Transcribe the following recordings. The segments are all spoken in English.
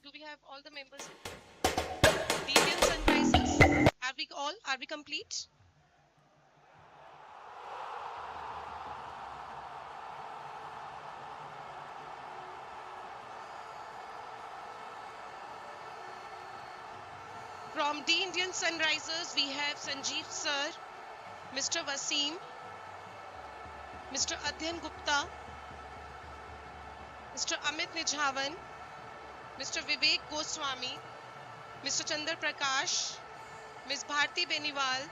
Do we have all the members? The Indian Sunrisers. Are we complete? From the Indian Sunrisers, we have Sanjeev sir, Mr. Wasim, Mr. Adhyan Gupta, Mr. Amit Nijhawan, Mr. Vivek Goswami, Mr. Chandra Prakash, Ms. Bharti Beniwal,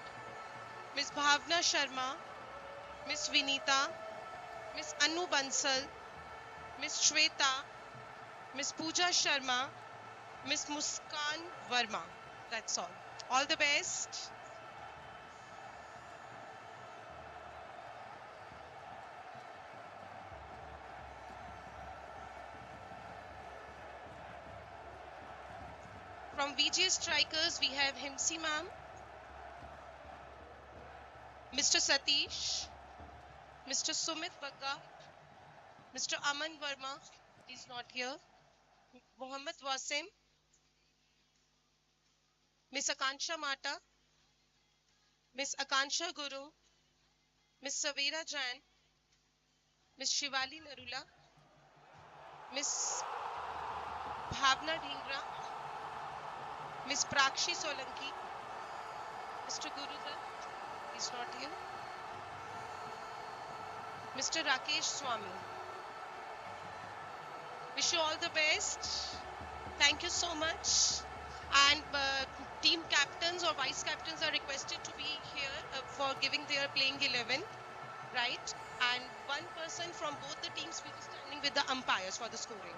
Ms. Bhavna Sharma, Ms. Vinita, Ms. Anu Bansal, Ms. Shweta, Ms. Pooja Sharma, Ms. Muskan Verma. That's all. All the best. From VGS Strikers, we have Himsi ma'am, Mr. Satish, Mr. Sumit Bagga, Mr. Aman Verma, he's not here, Mohammad Wasim, Miss Akansha Mata, Miss Akansha Guru, Miss Savera Jain, Miss Shivali Narula, Miss Bhavna Dhingra, Miss Prakshi Solanki, Mr. Gurudat, he's not here, Mr. Rakesh Swami. Wish you all the best. Thank you so much. And team captains or vice captains are requested to be here for giving their playing 11, right? And one person from both the teams will be standing with the umpires for the scoring.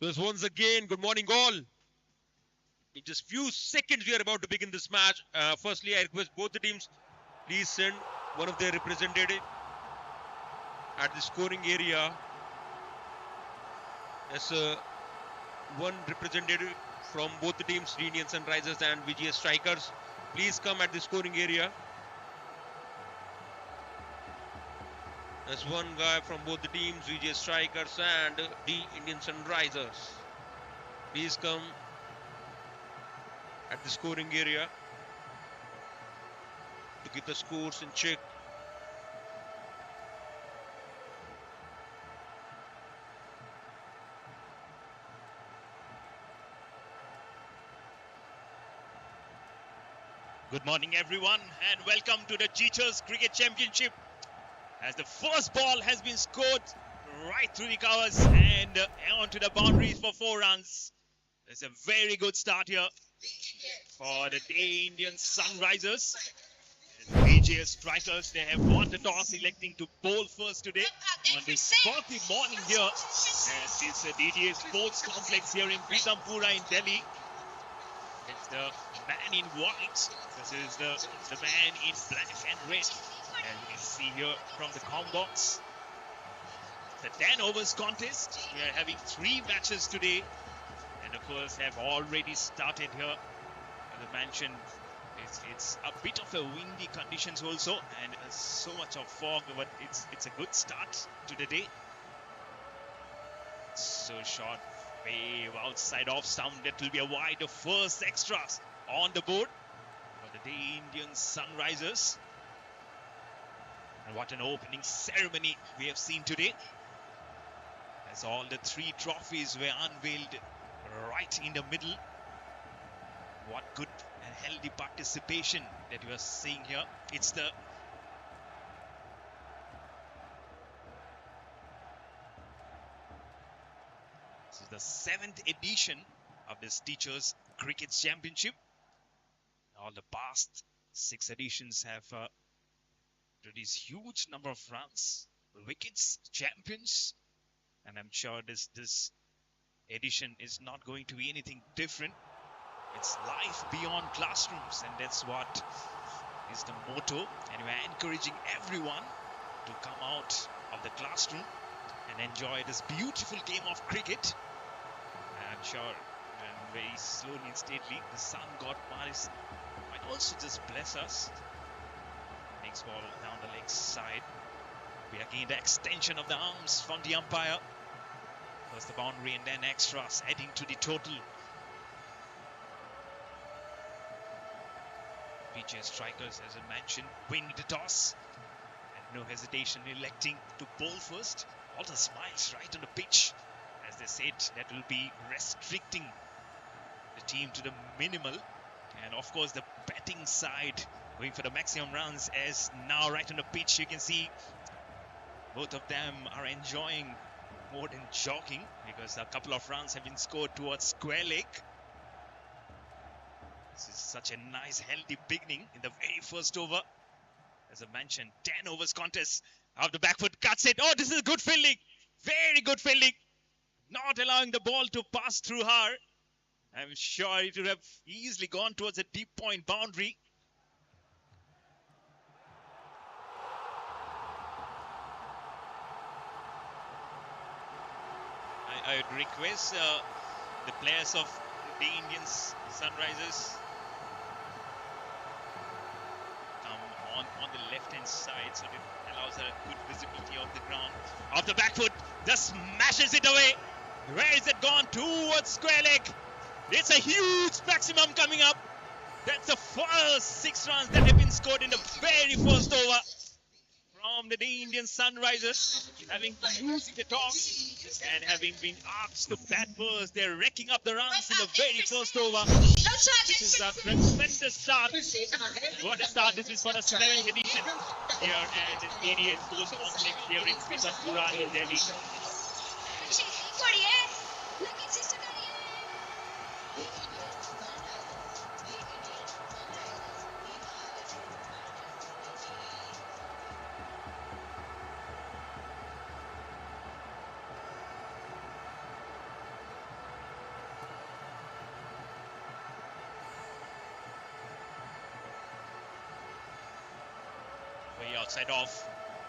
Yes, once again, good morning all. In just few seconds, we are about to begin this match. Firstly, I request both the teams, please send one of their representative at the scoring area. As one representative from both the teams, Indian Sunrisers and VGS Strikers, please come at the scoring area. There's one guy from both the teams, VGS Strikers and the Indian Sunrisers. Please come at the scoring area to keep the scores in check. Good morning everyone and welcome to the Teachers Cricket Championship. As the first ball has been scored right through the covers and onto the boundaries for 4 runs. It's a very good start here for the Indian Sunrisers. VGS Strikers, they have won the toss, electing to bowl first today on this foggy morning here at this DDA Sports Complex here in Pitampura in Delhi. It's the man in white. This is the man in black and red. As you can see here from the com box. The 10 overs contest. We are having 3 matches today. And of course have already started here. As I mentioned, it's a bit of a windy conditions also. And so much of fog. But it's a good start to the day. Also shot way outside off stump. That will be a wide first extras on the board for the Indian Sunrisers. And what an opening ceremony we have seen today, as all the 3 trophies were unveiled right in the middle. What good and healthy participation that you are seeing here. It's the This is the 7th edition of this Teachers Cricket Championship. All the past 6 editions have produced huge number of runs, wickets, champions, and I'm sure this edition is not going to be anything different. It's life beyond classrooms, and that's what is the motto. And we're encouraging everyone to come out of the classroom and enjoy this beautiful game of cricket. I'm sure, and very slowly and steadily, the sun god might also just bless us. Next ball down the leg side. We again the extension of the arms from the umpire. First the boundary and then extras adding to the total. VGS strikers, as I mentioned, win the toss and no hesitation electing to bowl first. All the smiles right on the pitch, as they said that will be restricting the team to the minimal. And of course the batting side going for the maximum runs, as now right on the pitch you can see both of them are enjoying more than jogging, because a couple of runs have been scored towards square leg. This is such a nice healthy beginning in the very first over. As I mentioned, 10 overs contest. Off the back foot, cuts it. Oh, this is good fielding. Very good fielding. Not allowing the ball to pass through her. I'm sure it would have easily gone towards a deep point boundary. I would request the players of the Indian Sunrisers come on the left hand side, so it allows a good visibility of the ground. Off the back foot, just smashes it away. Where is it gone? Towards square leg. It's a huge maximum coming up. That's the first 6 runs that have been scored in the very first over from the Indian Sunrisers, having used the toss and having been asked to bat first. They're racking up the runs in the very first over. This is a tremendous start. What a start this is for the 7th edition here at the ADA Sports Complex here in Pithampura in Delhi. Outside off,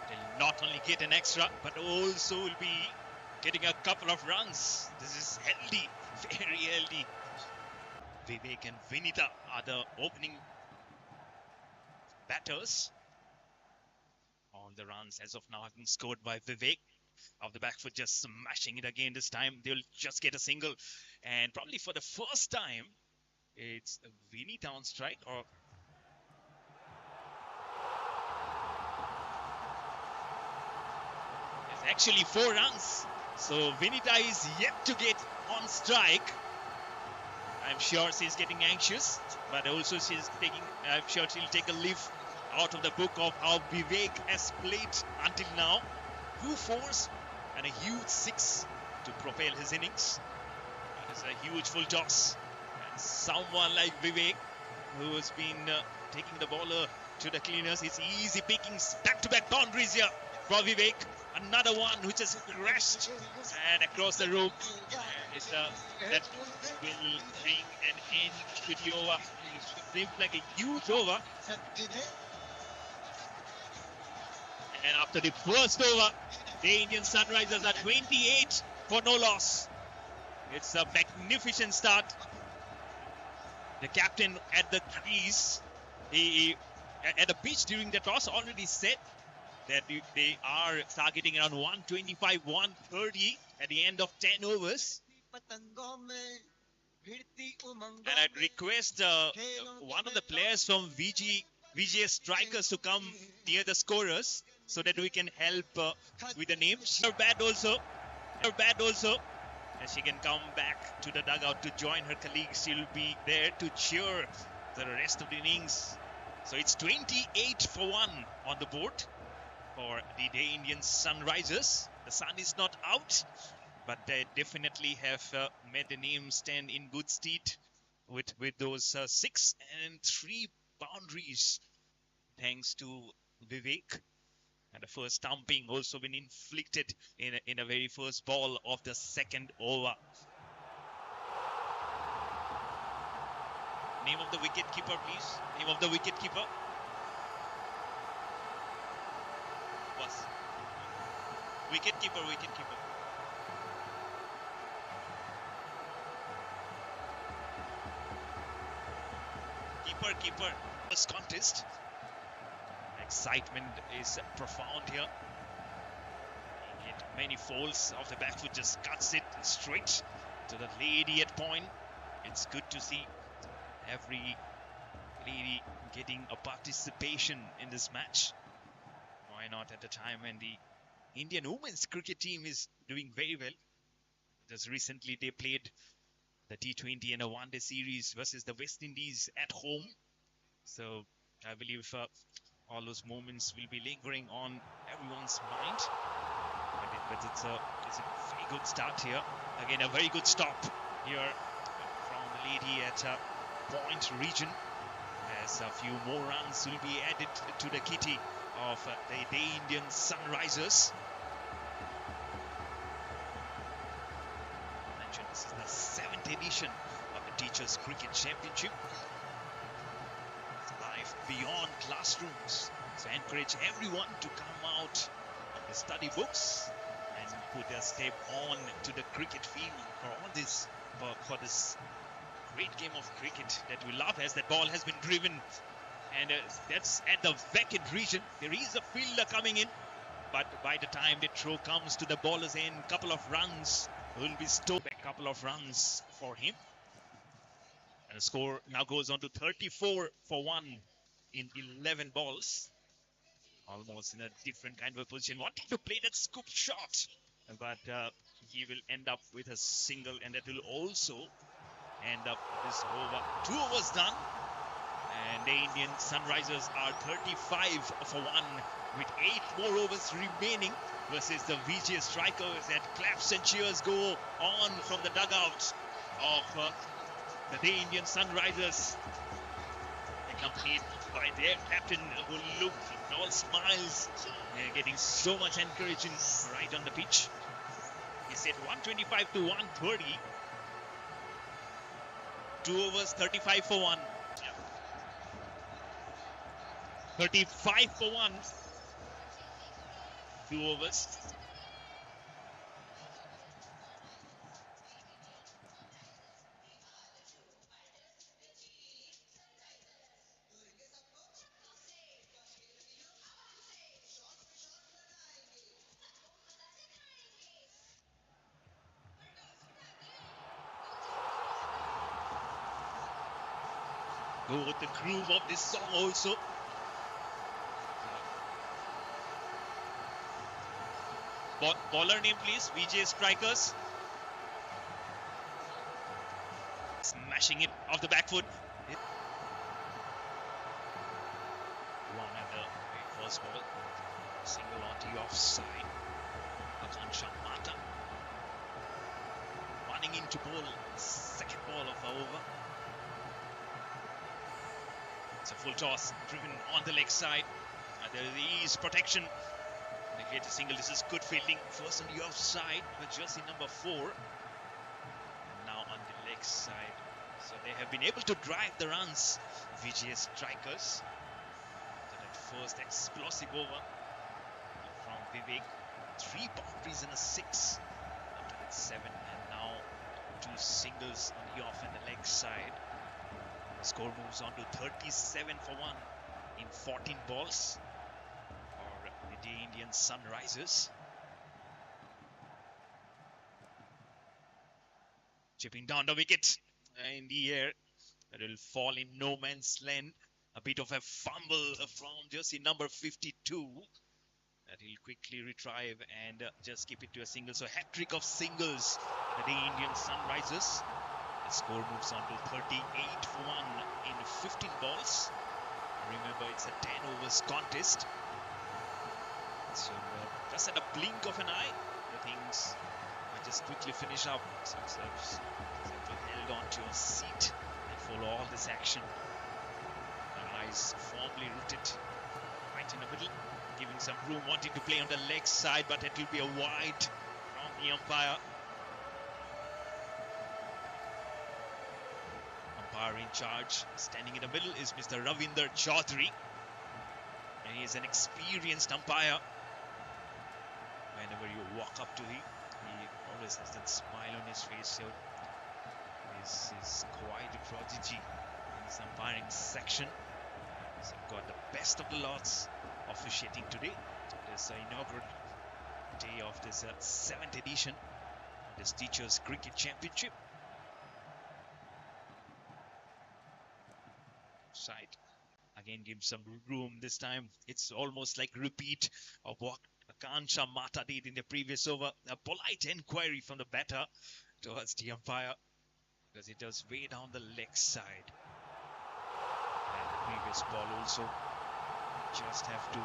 they'll not only get an extra but also will be getting a couple of runs. This is healthy, very healthy. Vivek and Vinita are the opening batters. All the runs as of now have been scored by Vivek. Off the back foot, just smashing it again. This time they'll just get a single, and probably for the first time it's Vinita on strike, or actually 4 runs. So Vinita is yet to get on strike. I'm sure she's getting anxious, but also I'm sure she'll take a leaf out of the book of how Vivek has played until now. 2 4s and a huge 6 to propel his innings. It is a huge full toss. And someone like Vivek, who has been taking the bowler to the cleaners, it's easy pickings, back-to-back boundaries here for Vivek. Another one which has crashed and across the rope. That will bring an end to the over. It seems like a huge over. And after the first over, the Indian Sunrisers are 28 for no loss. It's a magnificent start. The captain at the crease, at the pitch during the toss already said that they are targeting around 125, 130 at the end of 10 overs. And I'd request one of the players from VGS Strikers to come near the scorers so that we can help with the names. Her bat also. And she can come back to the dugout to join her colleagues. She'll be there to cheer the rest of the innings. So it's 28 for 1 on the board for the Day Indian Sunrisers. The sun is not out, but they definitely have made the name stand in good stead with those 6 and 3 boundaries, thanks to Vivek. And the first stumping also been inflicted in a very first ball of the second over. Name of the wicket keeper, please. Name of the wicket keeper. Was wicket keeper. Keeper. First contest. Excitement is profound here. He hit many folds of the back foot, just cuts it straight to the lady at point. It's good to see every lady getting a participation in this match. Why not at a time when the Indian women's cricket team is doing very well? Just recently they played the T20 and a one-day series versus the West Indies at home. So I believe all those moments will be lingering on everyone's mind. But it's a very good start here. Again, a very good stop here from the lady at Point region, as a few more runs will be added to the kitty of the Day Indian Sunrisers. I mentioned this is the 7th edition of the Teachers Cricket Championship. It's life beyond classrooms. So I encourage everyone to come out of the study books and put their step on to the cricket field for this great game of cricket that we love, as that ball has been driven, and that's at the vacant region. There is a fielder coming in, but by the time the throw comes to the bowler's end, couple of runs will be stopped. A couple of runs for him, and the score now goes on to 34 for 1 in 11 balls. Almost in a different kind of a position, wanting to play that scoop shot, but he will end up with a single, and that will also end up this over. 2 overs done, and the Indian Sunrisers are 35 for 1 with 8 more overs remaining versus the VGS Strikers. And claps and cheers go on from the dugout of the Day Indian Sunrisers, accompanied by their captain, who looked all smiles, getting so much encouragement right on the pitch. He said 125 to 130. 2 overs, 35 for 1. 35 for 1. 2 overs. Go with the groove of this song also. Bowler name please, VGS Strikers. Smashing it off the back foot. One at the first ball. Single on the offside. Akansha Mata running into ball. Second ball of the over. It's a full toss, driven on the leg side. There is protection. They get a single. This is good fielding. First on the offside with jersey number 4. And now on the leg side. So they have been able to drive the runs, VGS Strikers. So that first explosive over from Vivek. 3 boundaries and a 6. After that 7, and now 2 singles on the off and the leg side. The score moves on to 37 for 1 in 14 balls for the the Indian Sunrisers. Chipping down the wicket in the air. It will fall in no man's land. A bit of a fumble from jersey number 52. That he'll quickly retrieve and just keep it to a single. So hat-trick of singles for the Indian Sunrisers. The score moves on to 38 for 1 in 15 balls. Remember, it's a 10 overs contest. So just at a blink of an eye, the things might just quickly finish up. So it's held on to a seat and follow all this action. The eyes firmly rooted right in the middle, giving some room, wanting to play on the leg side, but it will be a wide from the umpire. Umpire in charge, standing in the middle, is Mr. Ravinder Chaudhary. And he is an experienced umpire. Whenever you walk up to him, he always has that smile on his face. So he's quite a prodigy in his umpiring section. He's got the best of the lots officiating today. This inaugural day of this 7th edition of this Teachers Cricket Championship. Side again gives some room. This time it's almost like repeat of what Akansha Mata did in the previous over. A polite inquiry from the batter towards the umpire, because it was way down the leg side. And the previous ball also just have to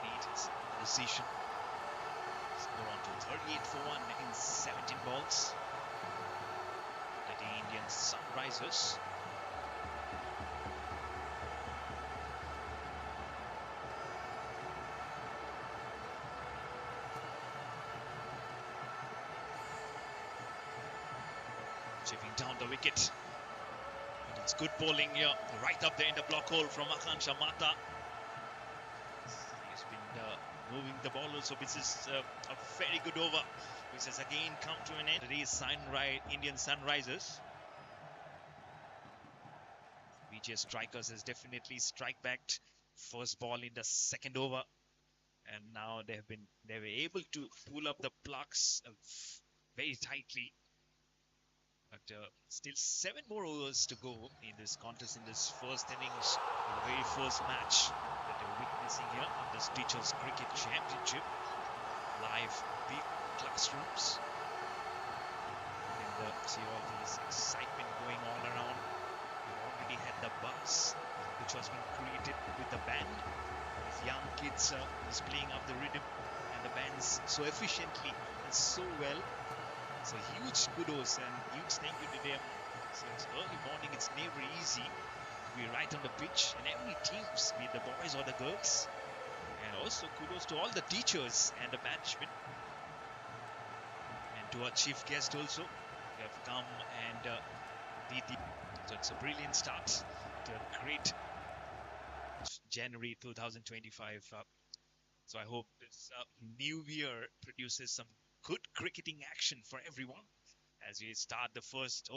read its decision. Score on to 38 for 1 in 17 balls. The Indian Sunrisers. Chipping down the wicket. But it's good bowling here, right up there in the block hole from Akansha Mata. He's been moving the ball also. This is a very good over, which has again come to an end. Today's Indian Sunrisers. VGS Strikers has definitely strike backed first ball in the second over, and now they were able to pull up the plugs very tightly. But still 7 more overs to go in this contest, in this first innings of the very first match that they're witnessing here on this Teachers Cricket Championship. Live big classrooms. And see all this excitement going all around. We've already had the buzz which was being created with the band. With young kids displaying up the rhythm and the bands so efficiently and so well. So huge kudos and huge thank you to them. So it's early morning, it's never easy to be right on the pitch, and every teams, be it the boys or the girls. And also kudos to all the teachers and the management. And to our chief guest also, who have come and so it's a brilliant start to a great January 2025. So I hope this new year produces some good cricketing action for everyone as we start the first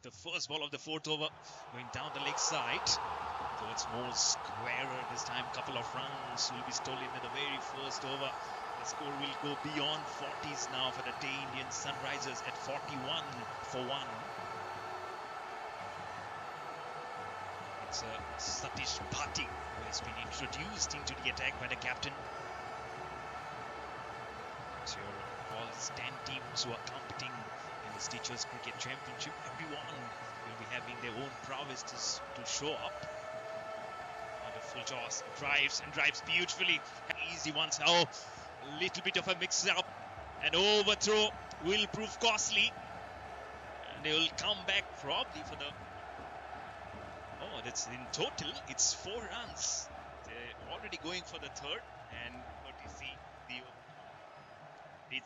the first ball of the fourth over, going down the leg side. So it's more squarer this time. Couple of runs will be stolen in the very first over. The score will go beyond 40s now for the Indian Sunrisers at 41 for 1. It's Satish Bhati who has been introduced into the attack by the captain. So all these 10 teams who are competing in this Teachers Cricket Championship, everyone will be having their own prowess to show up. Wonderful jaws, drives beautifully. Easy ones. Oh, a little bit of a mix-up. An overthrow will prove costly. And they will come back probably for the... Oh, that's in total, it's 4 runs. They're already going for the third. And what you see,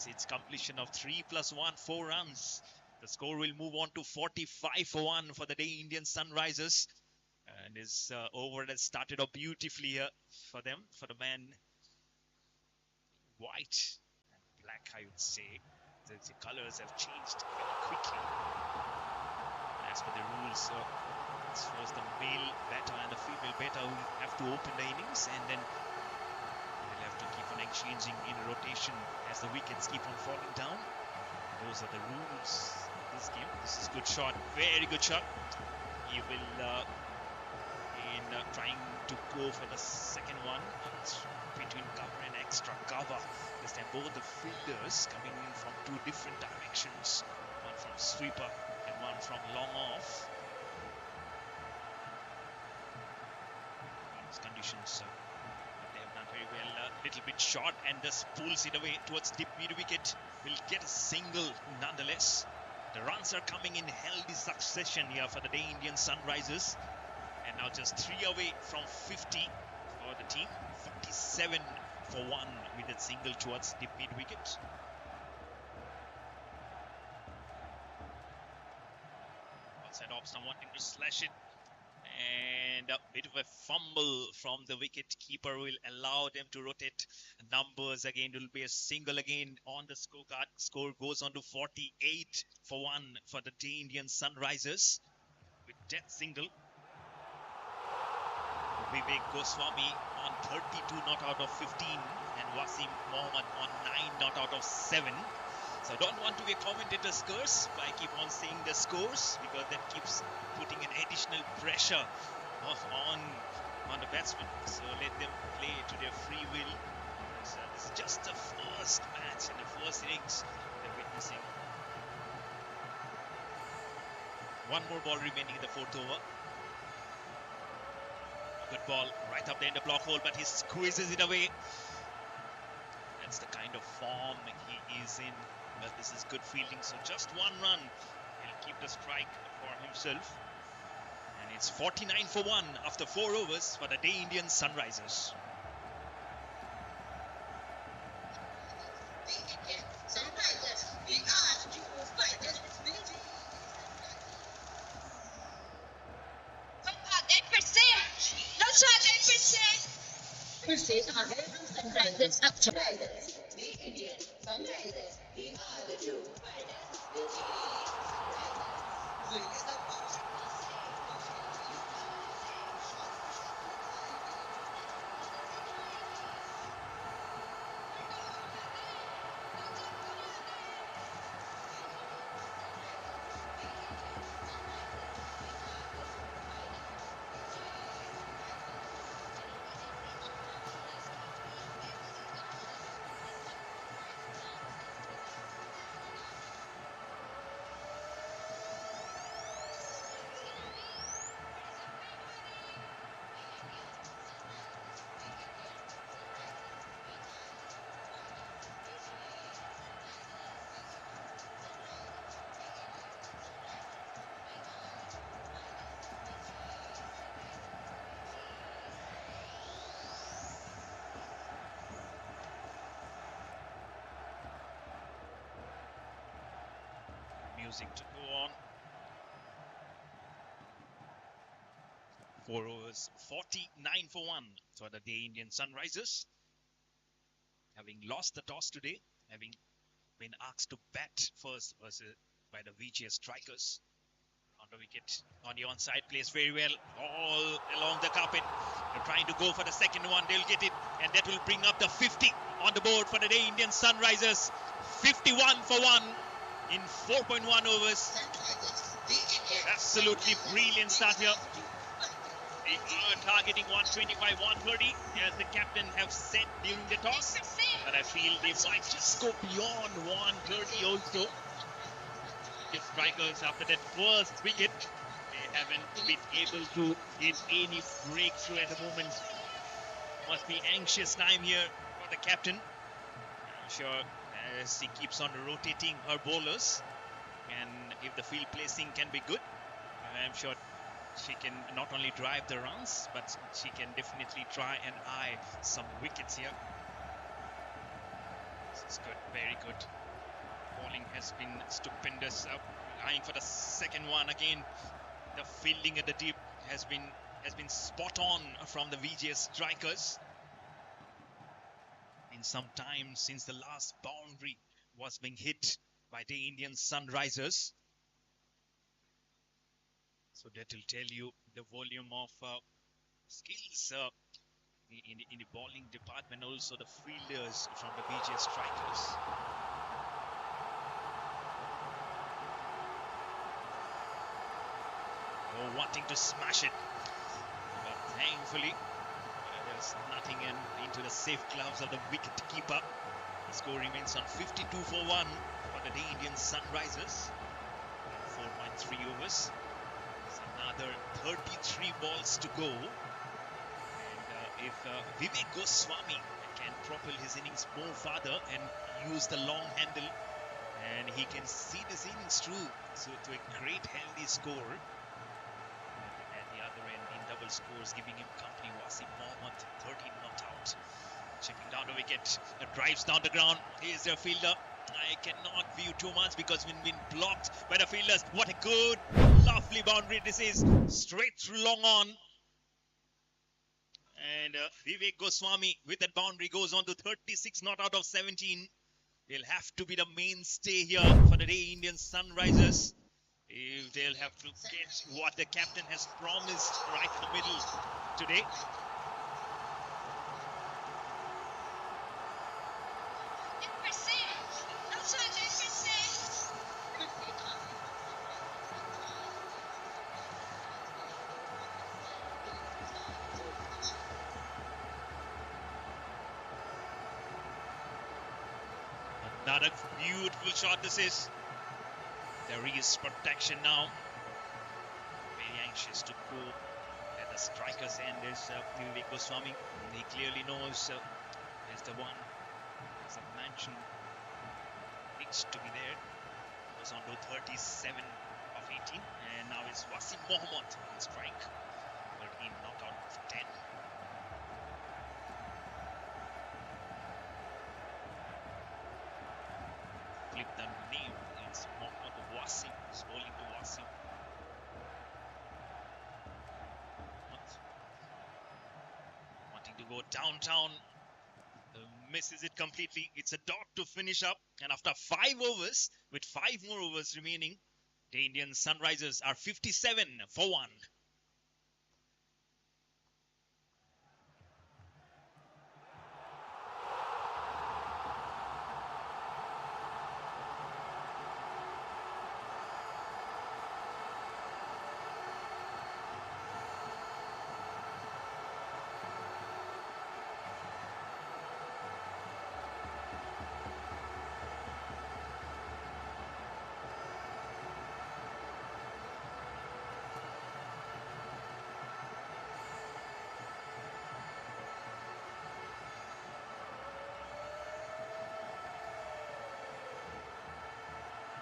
it's completion of 3 + 1, 4 runs. The score will move on to 45 for 1 for the Indian Sunrisers. And this over has started off beautifully here for them, for the man white and black, I would say. The colors have changed very quickly. And as per the rules, it's first the male batter and the female batter who have to open the innings, and then changing in rotation as the wickets keep on falling down. Those are the rules of this game. This is good shot, very good shot. He will trying to go for the second one. It's between cover and extra cover. This time both the fielders coming in from two different directions. One from sweeper and one from long off. These conditions, they have done very well. A little bit short and just pulls it away towards deep mid wicket. Will get a single nonetheless. The runs are coming in healthy succession here for the Day Indian Sunrisers. And now just 3 away from 50 for the team. 47 for 1 with that single towards deep mid wicket. Outside off, someone wanting to slash it. And a bit of a fumble from the wicket keeper will allow them to rotate numbers again. It will be a single again on the scorecard. Score goes on to 48 for 1 for the Day Indian Sunrisers with that single. Vivek Goswami on 32 not out of 15 and Wasim Mohammed on 9 not out of 7. So I don't want to be a commentator's curse, but I keep on saying the scores because that keeps putting an additional pressure on the batsmen. So let them play to their free will. So this is just the first match in the first innings they're witnessing. One more ball remaining in the 4th over. Good ball right up the end of block hole, but he squeezes it away. That's the kind of form he is in. But this is good fielding, so just 1 run. He'll keep the strike for himself. And it's 49 for 1 after 4 overs for the Day Indian Sunrisers. Music to go on. 4 overs, 49 for 1 for the Day Indian Sunrisers. Having lost the toss today, having been asked to bat first by the VGS strikers. On the wicket, on the onside, plays very well all along the carpet. They're trying to go for the second one. They'll get it, and that will bring up the 50 on the board for the Day Indian Sunrisers. 51 for 1 in 4.1 overs. Absolutely brilliant start here. They are targeting 125, 130 as the captain have said during the toss. But I feel they might just go beyond 130 also. The strikers after that first wicket, they haven't been able to get any breakthrough at the moment. Must be anxious time here for the captain. I'm sure as he keeps on rotating her bowlers, and if the field placing can be good, I'm sure she can not only drive the runs, but she can definitely try and eye some wickets here. This is good, very good. Bowling has been stupendous. Eyeing for the second one again. The fielding at the deep has been spot on from the VGS strikers. In some time since the last boundary was being hit by the Indian Sunrisers. So that will tell you the volume of skills in the bowling department, also the fielders from the VGS strikers. Oh, wanting to smash it, but thankfully there's nothing into the safe gloves of the wicket keeper. The score remains on 52 for 1 for the Indian Sunrisers in 4.3 overs. It's another 33 balls to go. And if Vivek Goswami can propel his innings more farther and use the long handle, and he can see this innings through to a great healthy score. At the other end in double scores, giving him company, Wasim Mohammed, 13 not out. Chipping down the wicket, drives down the ground. Here's their fielder. I cannot view too much because we've been blocked by the fielders. What a good, lovely boundary this is. Straight through long on. And Vivek Goswami with that boundary goes on to 36 not out of 17. They'll have to be the mainstay here for the Day Indian Sunrisers. If they'll have to get what the captain has promised right in the middle today. Another beautiful shot this is. There is protection now. Very anxious to go at the striker's end is Vivek Goswami. He clearly knows is the one. As I mentioned, needs to be there. Goes on to 37 of 18. And now it's Wasim Mohammed on strike. 13 not out of 10. Flip the name. It's Mohammed Wasim. He's bowling to Wasim. Wanting to go downtown. Misses it completely. It's a dot to finish up. And after 5 overs, with 5 more overs remaining, the Indian Sunrisers are 57 for 1.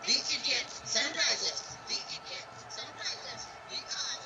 VGS Sunrisers. VGS Sunrisers. We are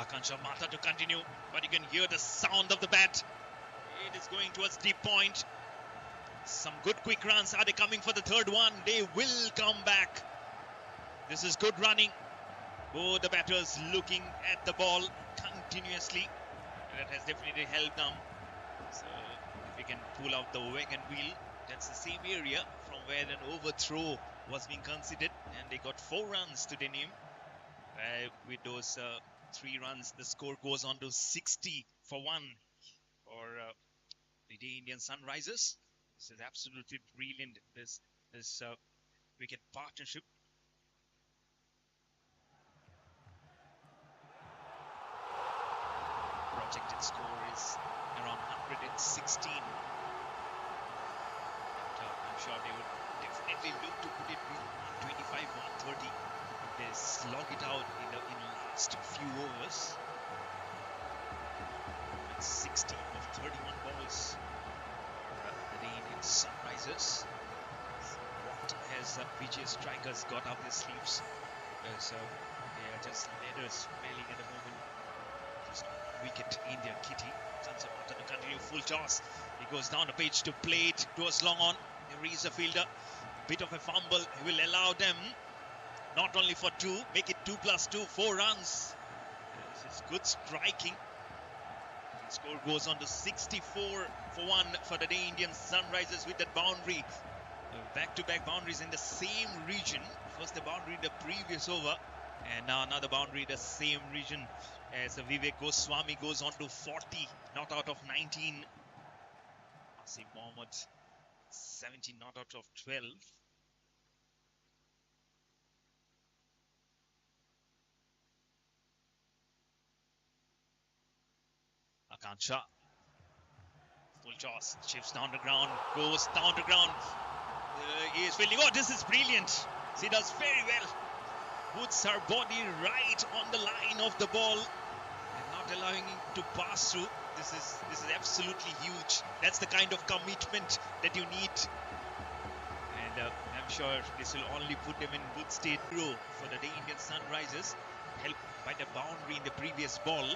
Akansha Mata to continue, but you can hear the sound of the bat. It is going towards deep point. Some good quick runs. Are they coming for the third one? They will come back. This is good running. Both the batters looking at the ball continuously. That has definitely helped them. So if we can pull out the wagon wheel, that's the same area from where an overthrow was being considered, and they got 4 runs to their name. With those 3 runs, the score goes on to 60 for 1 for the Indian Sunrisers. This is absolutely brilliant. This wicket partnership. Projected score is around 116. But I'm sure they would definitely look to put it between 125, 130 if they slog it out in the last few overs. That's 16 of 31 balls for the Indian Sunrisers. What has VGS strikers got up their sleeves? So they are just leaders smelling at the moment. Just wicket in their kitty. Sansamata to continue full toss. He goes down the pitch to play it towards long on. There is a fielder. Bit of a fumble. He will allow them not only for 2, make it 2 plus 2, 4 runs. This is good striking. The score goes on to 64 for 1 for the Indian Sunrisers with that boundary. Back-to-back boundaries in the same region. First the boundary in the previous over, and now another boundary in the same region as Vivek Goswami goes on to 40, not out of 19. Asim Mohammed 17, not out of 12. Akansha, full toss, shifts down the ground, goes down the ground. He is fielding. Oh, this is brilliant. She does very well. Puts her body right on the line of the ball and not allowing him to pass through. This is absolutely huge. That's the kind of commitment that you need. And I'm sure this will only put them in good state for the Indian Sunrisers. Helped by the boundary in the previous ball.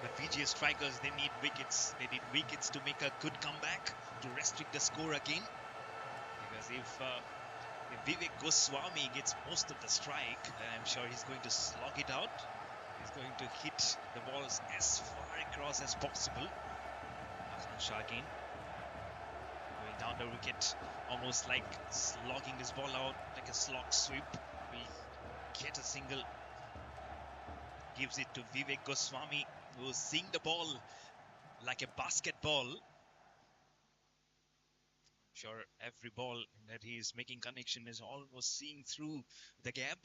But VGS strikers, they need wickets. They need wickets to make a good comeback, to restrict the score again. Because if Vivek Goswami gets most of the strike, I'm sure he's going to slog it out. He's going to hit the balls as far across as possible. Akansha again, going down the wicket, almost like slogging this ball out like a slog sweep. Will get a single. Gives it to Vivek Goswami, who's seeing the ball like a basketball. Sure, every ball that he is making connection is almost seeing through the gap.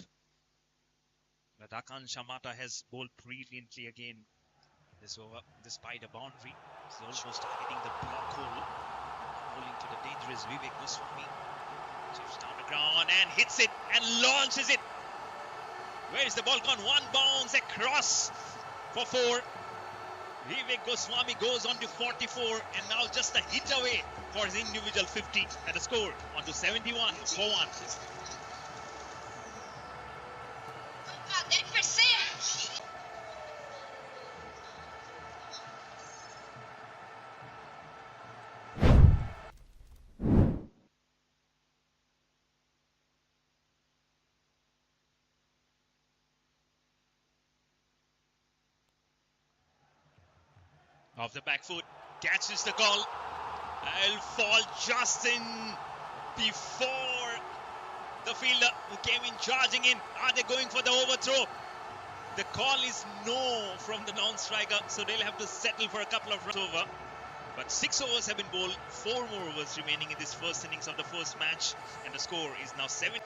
But Akansha Mata has bowled brilliantly again this over, despite a boundary. He's almost targeting the block hole. Bowling to the dangerous Vivek Goswami. Chips down the ground and hits it and launches it. Where is the ball gone? One bounce across for 4. Vivek Goswami goes on to 44 and now just a hit away for his individual 50 at a score on to 71 for 1. Off the back foot, catches the call. I'll fall just in before the fielder who came in charging in. Are they going for the overthrow? The call is no from the non-striker, so they'll have to settle for a couple of runs over. But 6 overs have been bowled, 4 more overs remaining in this first innings of the first match, and the score is now 7.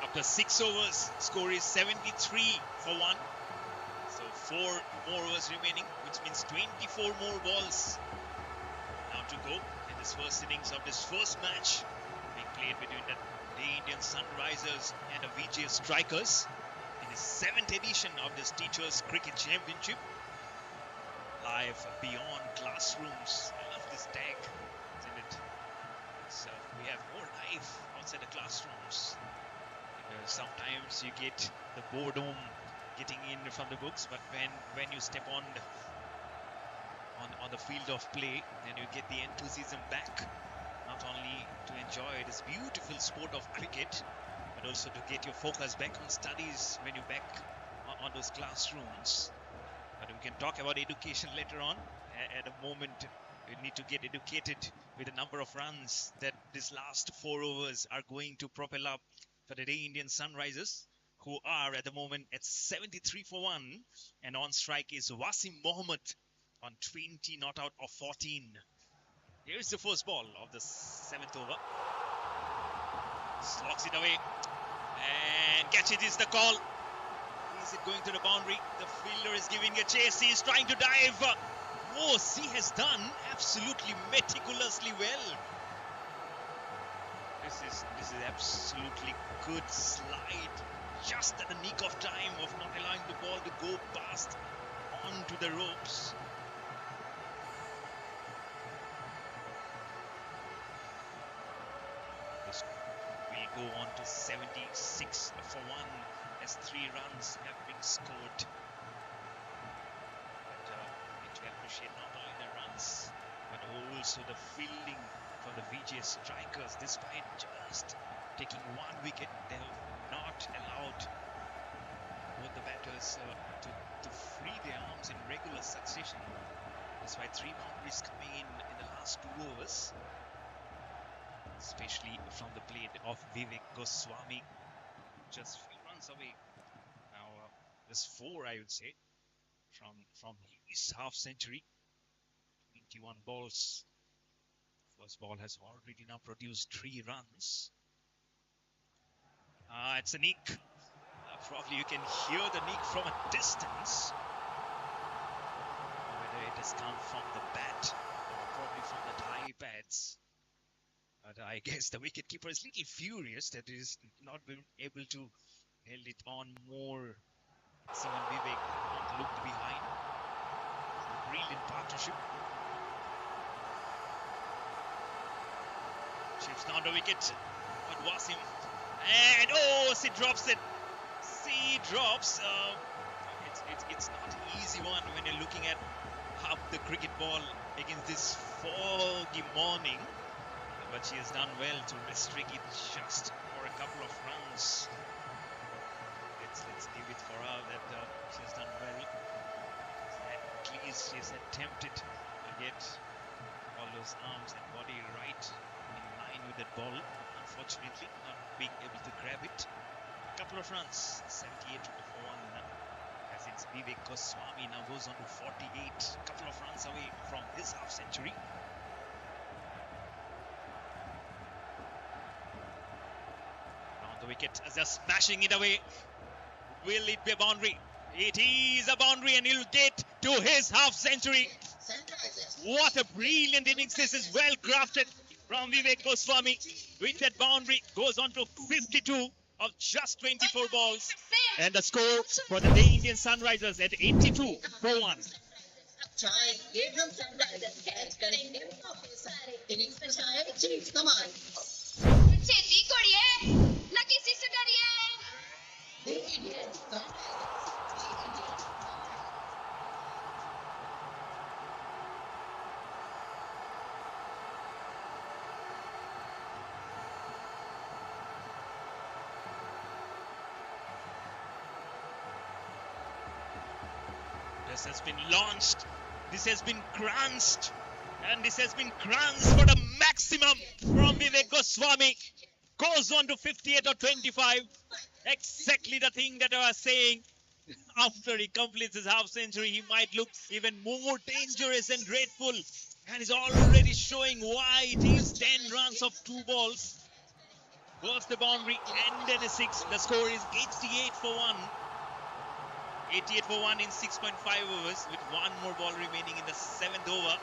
After 6 overs, score is 73 for 1. So 4 more overs remaining, which means 24 more balls now to go in this first innings of this first match being played. played between the Indian Sunrisers and the VGS Strikers in the 7th edition of this Teachers Cricket Championship. Live beyond classrooms. I love this tag, isn't it? So we have more life outside the classrooms. Sometimes you get the boredom getting in from the books, but when you step on the field of play, then you get the enthusiasm back, not only to enjoy this beautiful sport of cricket, but also to get your focus back on studies when you're back on those classrooms. But we can talk about education later on. At a moment, we need to get educated with the number of runs that this last 4 overs are going to propel up for the Indian Sunrisers, who are at the moment at 73 for 1, and on strike is Wasim Mohammed on 20 not out of 14. Here's the first ball of the 7th over. Slogs it away and catches is the call. Is it going to the boundary? The fielder is giving a chase. He is trying to dive. Oh, he has done absolutely meticulously well. This is absolutely good slide. Just at the nick of time of not allowing the ball to go past onto the ropes. This will go on to 76 for 1 as 3 runs have been scored. But we need to appreciate not only the runs, but also the fielding from the VGS Strikers. Despite just taking 1 wicket, they have not allowed both the batters to free their arms in regular succession. Despite 3 boundaries coming in the last 2 overs, especially from the plate of Vivek Goswami, just few runs away. Now, just 4, I would say, from his half century. 21 balls. First ball has already now produced 3 runs. It's a nick. Probably you can hear the nick from a distance. Whether it has come from the bat or probably from the thigh pads. But I guess the wicketkeeper is a little furious that he is not been able to hold it on more. Simon Vivek not looked behind. It's a brilliant partnership. Shifts down the wicket. But Wasim. And she drops it. She drops. It's not an easy one when you're looking at half the cricket ball against this foggy morning. But she has done well to restrict it just for a couple of runs. Let's give it for her that she has done well. At least she has attempted to get all those arms and body right in line with that ball. Unfortunately, not being able to grab it. A couple of runs, 78 for 1. As it's Vivek Goswami now goes on to 48. A couple of runs away from his half century. Around the wicket, as they're smashing it away. Will it be a boundary? It is a boundary, and he'll get to his half century. What a brilliant innings this is, well crafted from Vivek Goswami. With that boundary, goes on to 52 of just 24 balls. And the score for the Indian Sunrisers at 82 for 1. This has been launched, this has been crunched, and this has been crunched for the maximum from Vivek Goswami. Goes on to 58 or 25. Exactly the thing that I was saying. After he completes his half century, he might look even more dangerous and dreadful. And he's already showing why it is 10 runs of 2 balls. First the boundary and then a 6. The score is 88 for 1. 88 for 1 in 6.5 overs with 1 more ball remaining in the 7th over.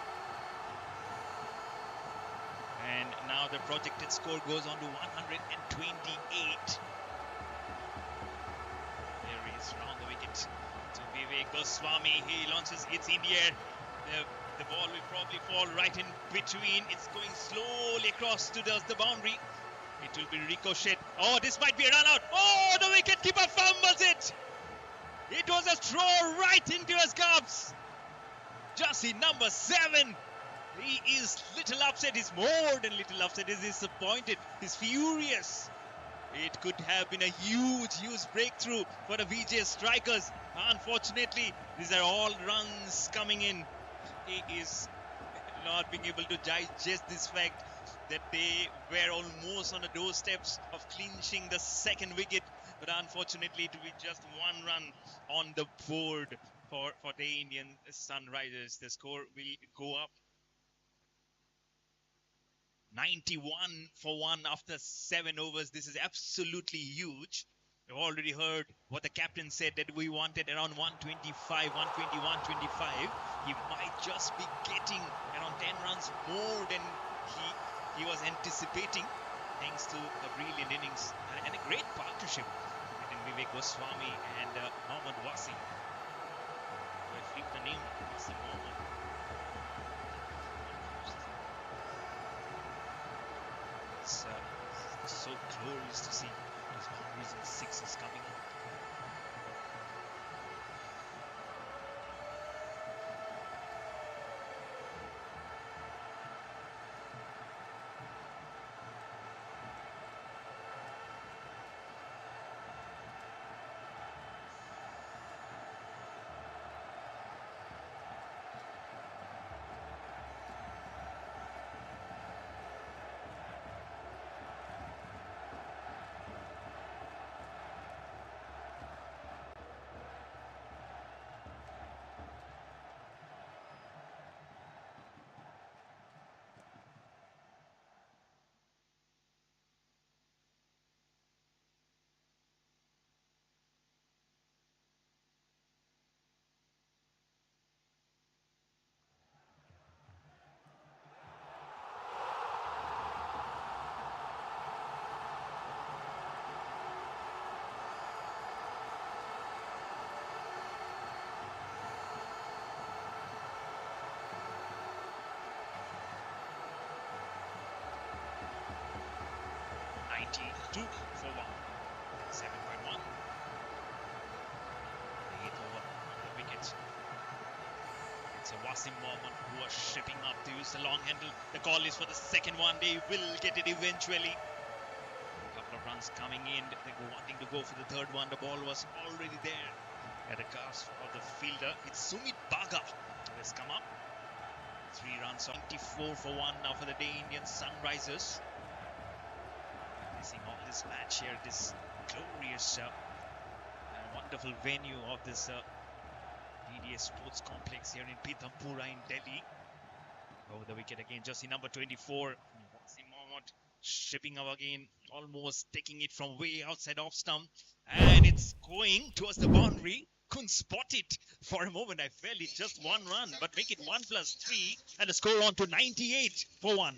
And now the projected score goes on to 128. There he is round the wicket to Vivek Goswami. He launches, it's in the air. The ball will probably fall right in between. It's going slowly across to the boundary. It will be ricochet. Oh, this might be a run out. Oh, the wicketkeeper fumbles it. It was a throw right into his cups. Jassi number 7. He is little upset. He's more than little upset. He's disappointed. He's furious. It could have been a huge breakthrough for the VGS strikers. Unfortunately, these are all runs coming in. He is not being able to digest this fact that they were almost on the doorsteps of clinching the second wicket. But unfortunately, it will be just one run on the board for the Indian Sunrisers. The score will go up 91 for 1 after 7 overs. This is absolutely huge. You've already heard what the captain said, that we wanted around 125, 120, 125. He might just be getting around 10 runs more than he was anticipating, thanks to a brilliant innings and a great partnership between Vivek Goswami and Mohammad Wasim. I flip the name, Wasim Mohammad. It's so glorious to see those boundaries and sixes coming in. Two for 1. 7.1. The 8th over on the wicket. It's a Wasim Mohammad who are shipping up to use the long handle. The call is for the second one. They will get it eventually. A couple of runs coming in. They were wanting to go for the third one. The ball was already there at the grasp of the fielder. It's Sumit Baga who has come up. 3 runs, 24 for 1 now for the Day Indian Sunrisers. All this match here, this glorious wonderful venue of this VGS Sports Complex here in Pithampura in Delhi. Over the wicket again, Jassi number 24. Wasim Mohammad shipping up again, almost taking it from way outside off stump, and it's going towards the boundary. Couldn't spot it for a moment. I felt it just one run, but make it 1+3 and the score on to 98 for 1.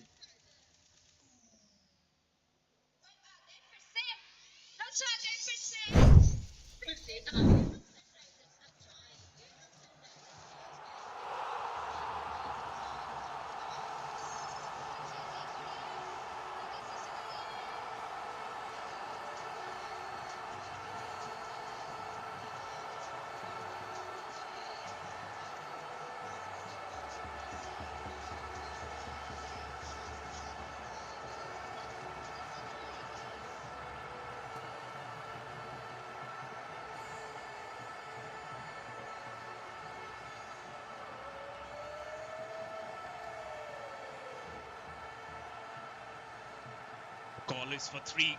Call is for 3.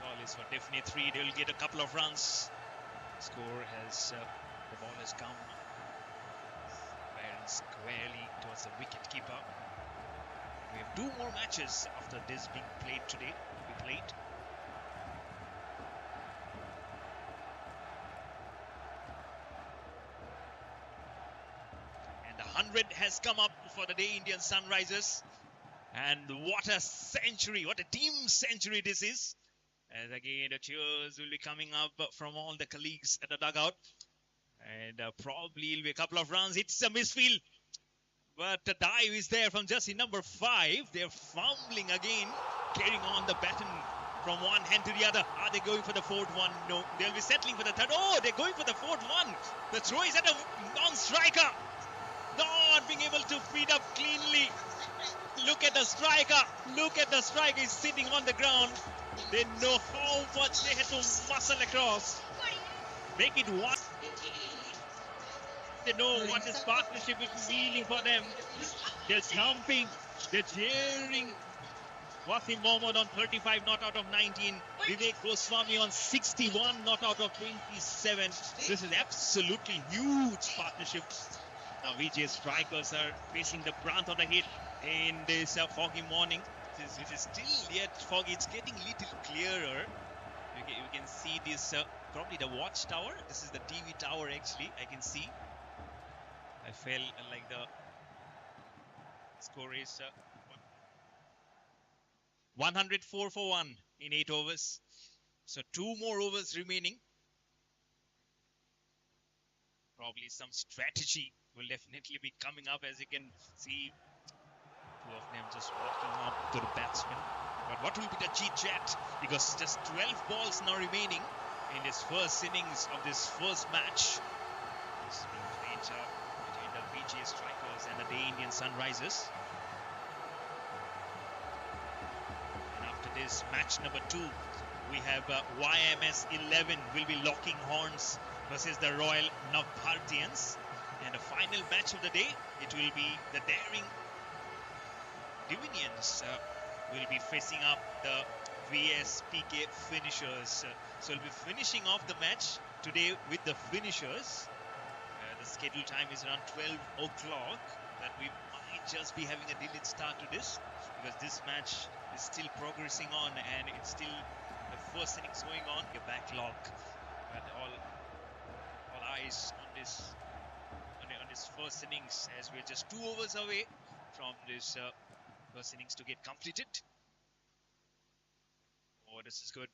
Call is for definite 3. They will get a couple of runs. Score has, the ball has come very squarely towards the wicket keeper. We have 2 more matches after this being played today to be played. And the 100 has come up for the Day Indian Sunrisers. And what a century, what a team century this is. As again, the cheers will be coming up from all the colleagues at the dugout. And probably it'll be a couple of runs. It's a misfield. But the dive is there from jersey number 5. They're fumbling again, carrying on the baton from one hand to the other. Are they going for the fourth one? No. They'll be settling for the third. Oh, they're going for the fourth one. The throw is at a non-striker. Not being able to feed up cleanly. Look at the striker. Look at the striker. He's sitting on the ground. They know how much they had to muscle across. Make it one. They know what this partnership is meaning for them. They're jumping. They're cheering. Wasim Mohammad on 35 not out of 19. Vivek Goswami on 61 not out of 27. This is absolutely huge partnership. Now VGS strikers are facing the brunt of the hit in this foggy morning. It is still yet foggy. It's getting a little clearer. You can see this, probably the watchtower. This is the TV tower actually, I can see. I felt like the score is 104 for 1 in 8 overs. So 2 more overs remaining. Probably some strategy will definitely be coming up, as you can see. 2 of them just walking up to the batsman. But what will be the chit-chat? Because just 12 balls now remaining in this first innings of this first match. It's being played between the VGS Strikers and the Day Indian Sunrisers. And after this, match number 2, we have YMS 11 will be locking horns versus the Royal Navbhartians. And the final match of the day, it will be the Daring Divinians will be facing up the VSPK finishers. So we'll be finishing off the match today with the finishers. The scheduled time is around 12 o'clock. That we might just be having a delayed start to this, because this match is still progressing on and it's still the first innings going on. A backlog, but all eyes on this first innings, as we're just 2 overs away from this first innings to get completed. Oh, this is good.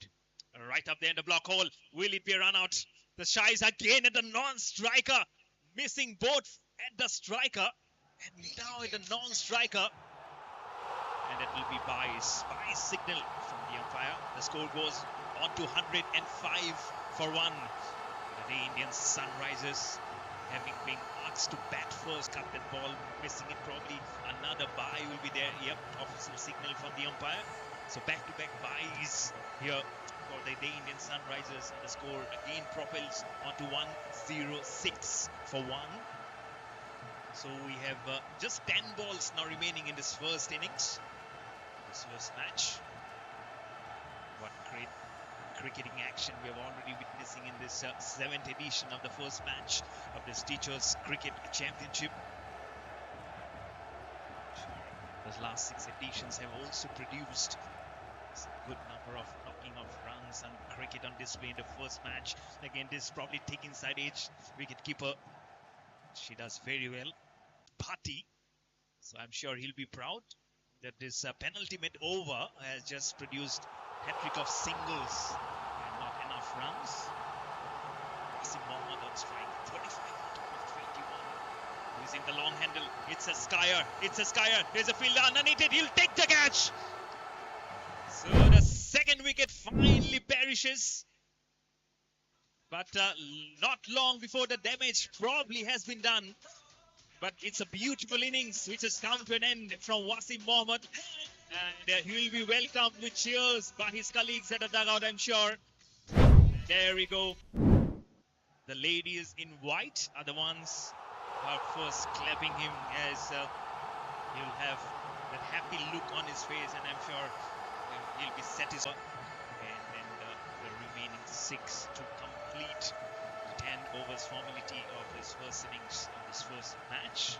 Right up there in the block hole. Will it be a run out? The Shies again at the non-striker. Missing both at the striker and now at the non-striker. And it will be Bai's signal from the umpire. The score goes on to 105 for 1. The Day Indian Sunrisers, having been asked to bat first, cut that ball, missing it. Probably another bye will be there. Yep, official signal from the umpire. So back-to-back byes here for the Day Indian Sunrisers, and the score again propels onto 106 for 1. So we have just 10 balls now remaining in this first innings, this first match. What great cricketing action we have already witnessing in this 7th edition of the first match of this Teachers Cricket Championship. Those last 6 editions have also produced a good number of knocking off runs and cricket on display in the first match. Again, this is probably taking side edge wicketkeeper. She does very well, Bhati. So I'm sure he'll be proud that this penultimate over has just produced hat-trick of singles and not enough runs. Wasim Mohammad on strike, 35 on top of 21. Using the long handle, it's a skyer, there's a fielder underneath it, he'll take the catch. So the second wicket finally perishes. But not long before the damage probably has been done. But it's a beautiful innings which has come to an end from Wasim Mohammad. And he will be welcomed with cheers by his colleagues at the dugout, I'm sure. There we go. The ladies in white are the ones who are first clapping him, as he'll have that happy look on his face, and I'm sure he'll be satisfied. And then the remaining 6 to complete the 10 overs formality of this first innings of this first match,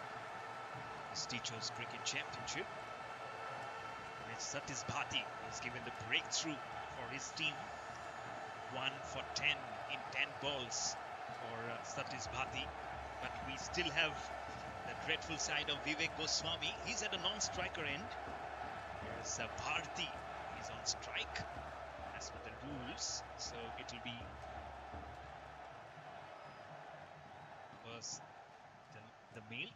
this Teachers Cricket Championship. And it's Satish Bhati who's given the breakthrough for his team. 1 for 10 in 10 balls for Satish Bhati. But we still have the dreadful side of Vivek Goswami. He's at a non-striker end. as Bharti is on strike as per the rules. So it will be first the male,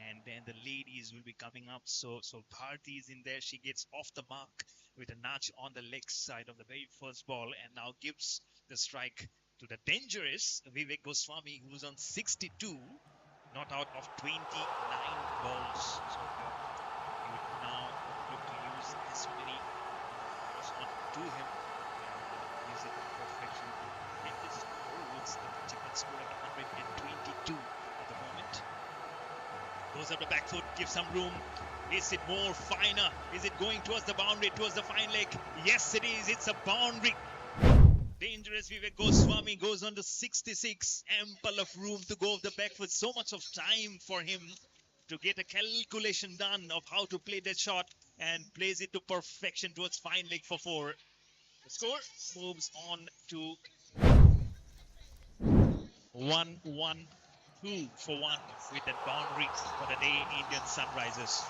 and then the ladies will be coming up. So Bharti is in there. She gets off the mark with a nudge on the leg side of the very first ball, and now gives the strike to the dangerous Vivek Goswami, who's on 62, not out of 29 balls. So he would now look to use as many balls on to him and use it to perfection. And this score was the ultimate score at 122 at the moment. Goes up the back foot, gives some room. Is it more finer? Is it going towards the boundary, towards the fine leg? Yes, it is. It's a boundary. Dangerous Vivek Goswami goes on to 66. Ample of room to go off the back foot. So much of time for him to get a calculation done of how to play that shot and plays it to perfection towards fine leg for 4. The score moves on to 1-1-2 for 1 with that boundary for the day Indian Sunrisers.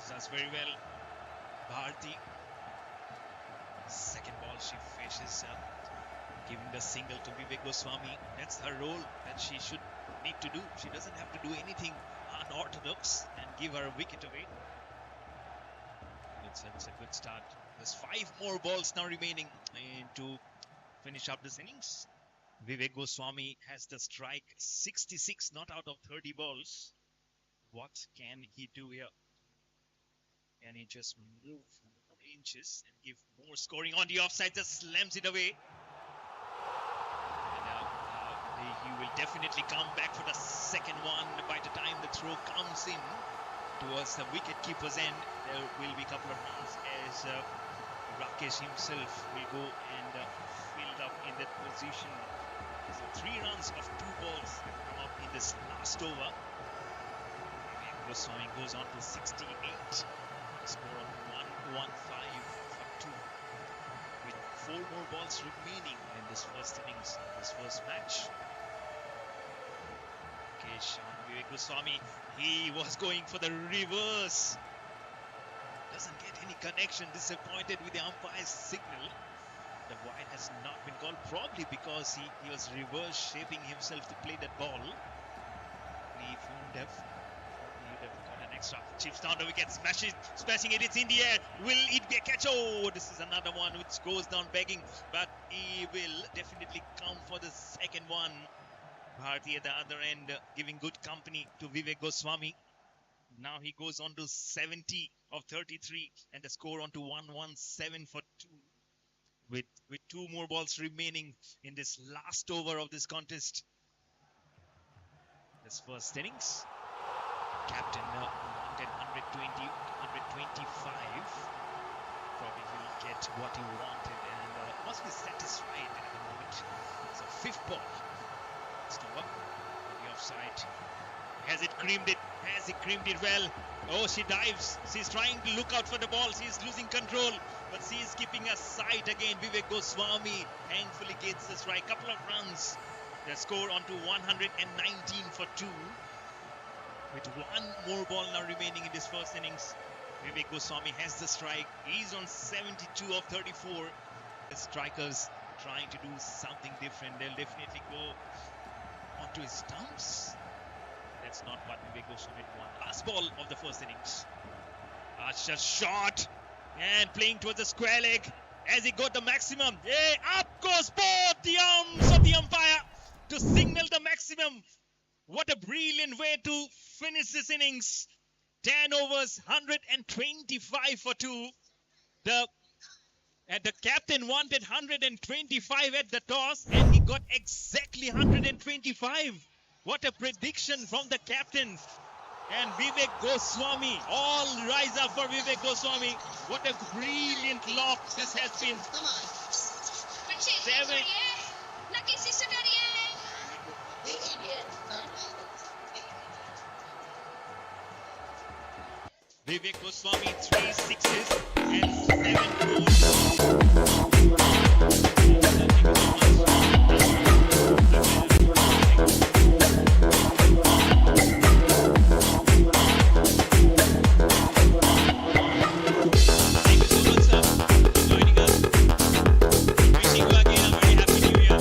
Does very well. Bharti, second ball she fishes up, giving the single to Vivek Goswami. That's her role that she should need to do. She doesn't have to do anything unorthodox and give her a wicket away. It's a good start. There's 5 more balls now remaining to finish up this innings. Vivek Goswami has the strike 66, not out of 30 balls. What can he do here? Can he just move inches and give more scoring on the offside? Just slams it away. And he will definitely come back for the second one by the time the throw comes in towards the wicket keeper's end. There will be a couple of runs as Rakesh himself will go and field up in that position. So 3 runs of 2 balls have come up in this last over. Goswami goes on to 68. Score of 115 for 2 with 4 more balls remaining in this first innings, in this first match. Vivek Goswami, he was going for the reverse. Doesn't get any connection, disappointed with the umpire's signal. The wide has not been called, probably because he was reverse shaping himself to play that ball. He wouldn't have got an extra. Chips down the wicket, smashing it, it's in the air. Will it be a catch? Oh, this is another one which goes down begging, but he will definitely come for the second one. Bharti at the other end, giving good company to Vivek Goswami. Now he goes on to 70 of 33 and the score on to 117 for 2. With 2 more balls remaining in this last over of this contest. This first innings, captain wanted 120, 125. Probably he'll get what he wanted and must be satisfied at the moment. So 5th ball. Stop on the offside. Has it creamed it? Has he creamed it well? Oh, she dives. She's trying to look out for the ball. She's losing control. But she's keeping a sight again. Vivek Goswami thankfully gets the strike. Couple of runs. The score on to 119 for 2. With 1 more ball now remaining in this first innings. Vivek Goswami has the strike. He's on 72 of 34. The strikers trying to do something different. They'll definitely go onto his stumps. That's not what Vivek Goswami won. Last ball of the first innings. Archer shot and playing towards the square leg. Has he got the maximum? Hey, up goes both the arms of the umpire to signal the maximum. What a brilliant way to finish this innings. 10 overs, 125 for 2. The And the captain wanted 125 at the toss, and he got exactly 125. What a prediction from the captain. And Vivek Goswami, all rise up for Vivek Goswami. What a brilliant lock this has been. Come on. Seven. VGS Sunrisers. Vivek Goswami, 3 sixes and 7 fours. Thank you so much, sir, for joining us. Wishing you again a very happy new year.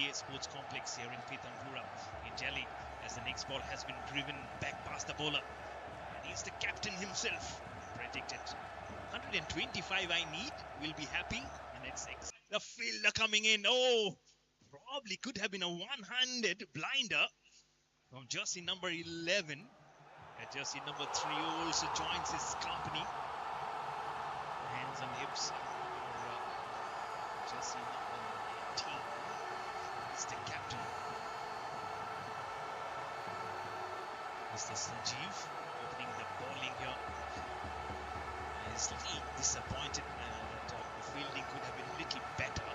VGS Sports Complex here in Pitampura in Delhi, as the next ball has been driven back past the bowler. And he's the captain himself. Predicted 125 I need, will be happy. And it's the fielder coming in. Oh, probably could have been a one-handed blinder from jersey number 11. And jersey number 3 also joins his company. Hands and hips for jersey number 19. He's the captain. Mr. Sanjeev opening the bowling here. He's a little disappointed that the fielding could have been a little better.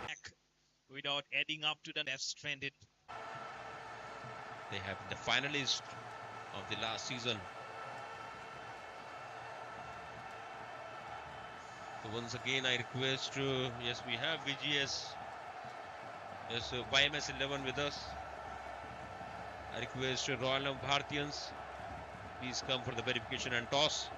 Back without adding up to the left stranded. They have the finalist of the last season. So once again, I request, yes, we have VGS, yes, YMS 11 with us. I request Royal Bharatians, please come for the verification and toss.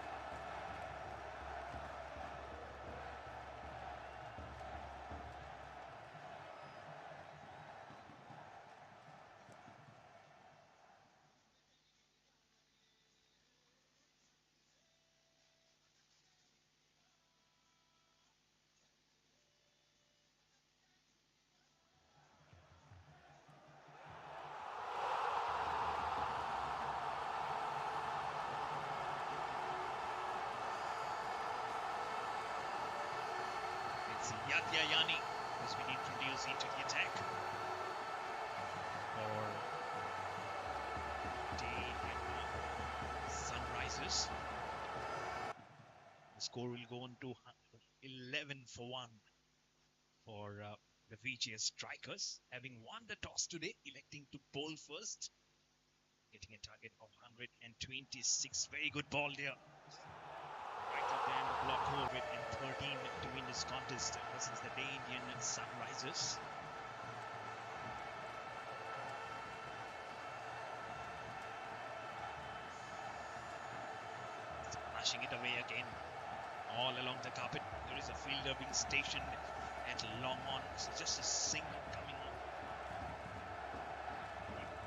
It's Yadya Yani who's been introduced into the attack for the Sunrisers. The score will go on to 11 for 1 for the VGS Strikers, having won the toss today, electing to bowl first, getting a target of 126. Very good ball there. Right up there in the block hole, and 13 to win this contest versus the Day Indian Sunrisers. Smashing it away again, all along the carpet. There is a fielder being stationed at long on, so just a single coming on.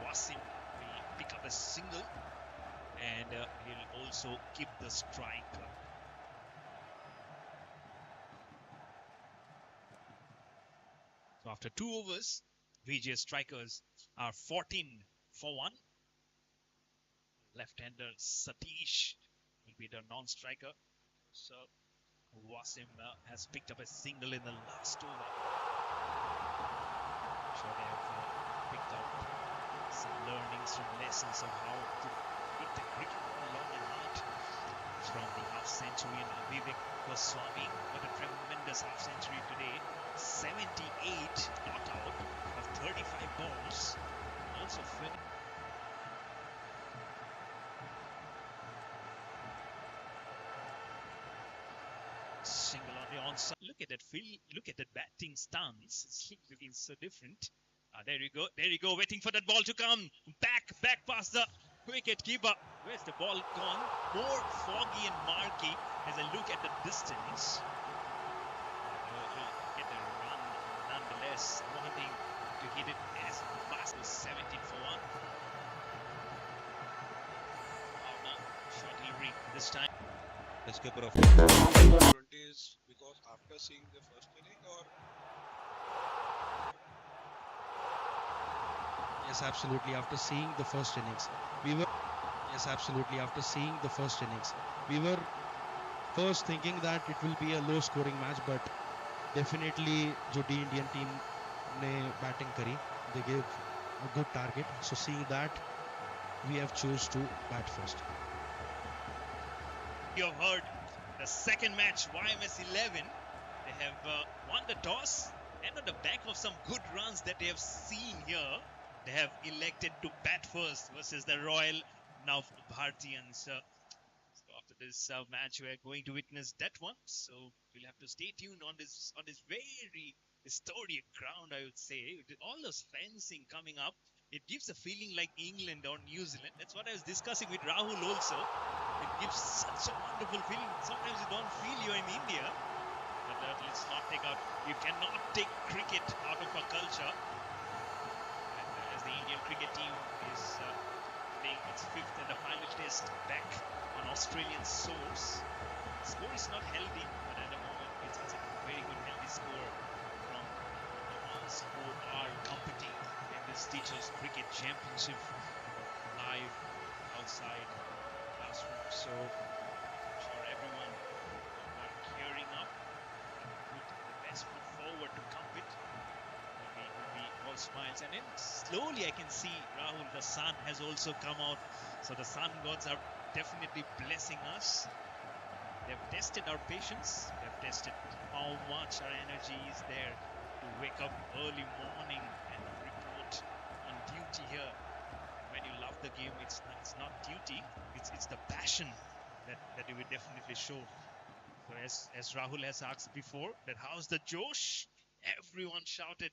Wasim will pick up a single, and he'll also keep the strike. So after 2 overs, VGS Strikers are 14 for 1. Left-hander Satish will be the non-striker. So Wasim has picked up a single in the last over. I'm sure they have picked up some learnings from lessons of how to hit the cricket ball long and hard from the half-century and Vivek Goswami. What a tremendous half-century today. 78 not out of 35 balls. Also finished. Single on the onside. Look at that field. Look at that batting stance. It's looking so different. There you go. There you go. Waiting for that ball to come. Back past the wicket keeper. Where's the ball gone? More foggy and murky as I look at the distance. Get a run nonetheless. Wanting to hit it as fast as 17 for 1. Now, short delivery this time. The skipper of 20s because after seeing the first inning, or Yes, absolutely. After seeing the first innings, we were first thinking that it will be a low-scoring match, but definitely, जो D Indian team ने batting करी, they gave a good target. So seeing that, we have chose to bat first. You have heard the second match, YMS 11. They have won the toss, and on the back of some good runs that they have seen here, they have elected to bat first versus the Royal now Bharatians. So after this match, we are going to witness that one. So we'll have to stay tuned on this very historic ground, I would say. With all those fencing coming up, it gives a feeling like England or New Zealand. That's what I was discussing with Rahul also. It gives such a wonderful feeling. Sometimes you don't feel you're in India. But at let's not take out. You cannot take cricket out of our culture. And as the Indian cricket team is playing its 5th and the final test back on Australian source, the score is not healthy, but at the moment it's a very good healthy score from the ones who are competing in this Teachers Cricket Championship live outside classroom. So I'm sure everyone who are gearing up and put the best foot forward to compete will be all smiles. And then slowly I can see Rahul, the sun has also come out. So the sun gods are definitely blessing us. They've tested our patience. They've tested how much our energy is there to wake up early morning and report on duty here. And when you love the game, it's not duty. It's the passion that you will definitely show. So as Rahul has asked before, that how's the Josh? Everyone shouted,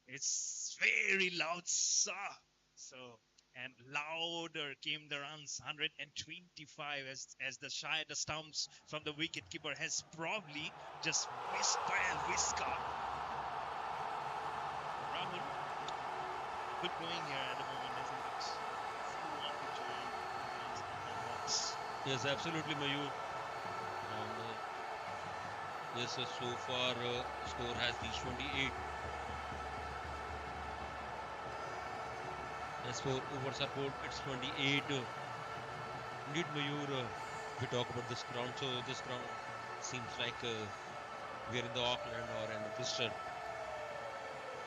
it's very loud, sir. So, and louder came the runs, 125 as the stumps from the wicketkeeper has probably just missed by a whisker. Rahul, good going here at the moment, isn't it? If you want to join the box. Yes, absolutely, Mayur. And yes, so far score has reached 28. As for over support, it's 28. Indeed, Mayur, we talk about this ground. So this ground seems like we're in the Auckland or in Bristol.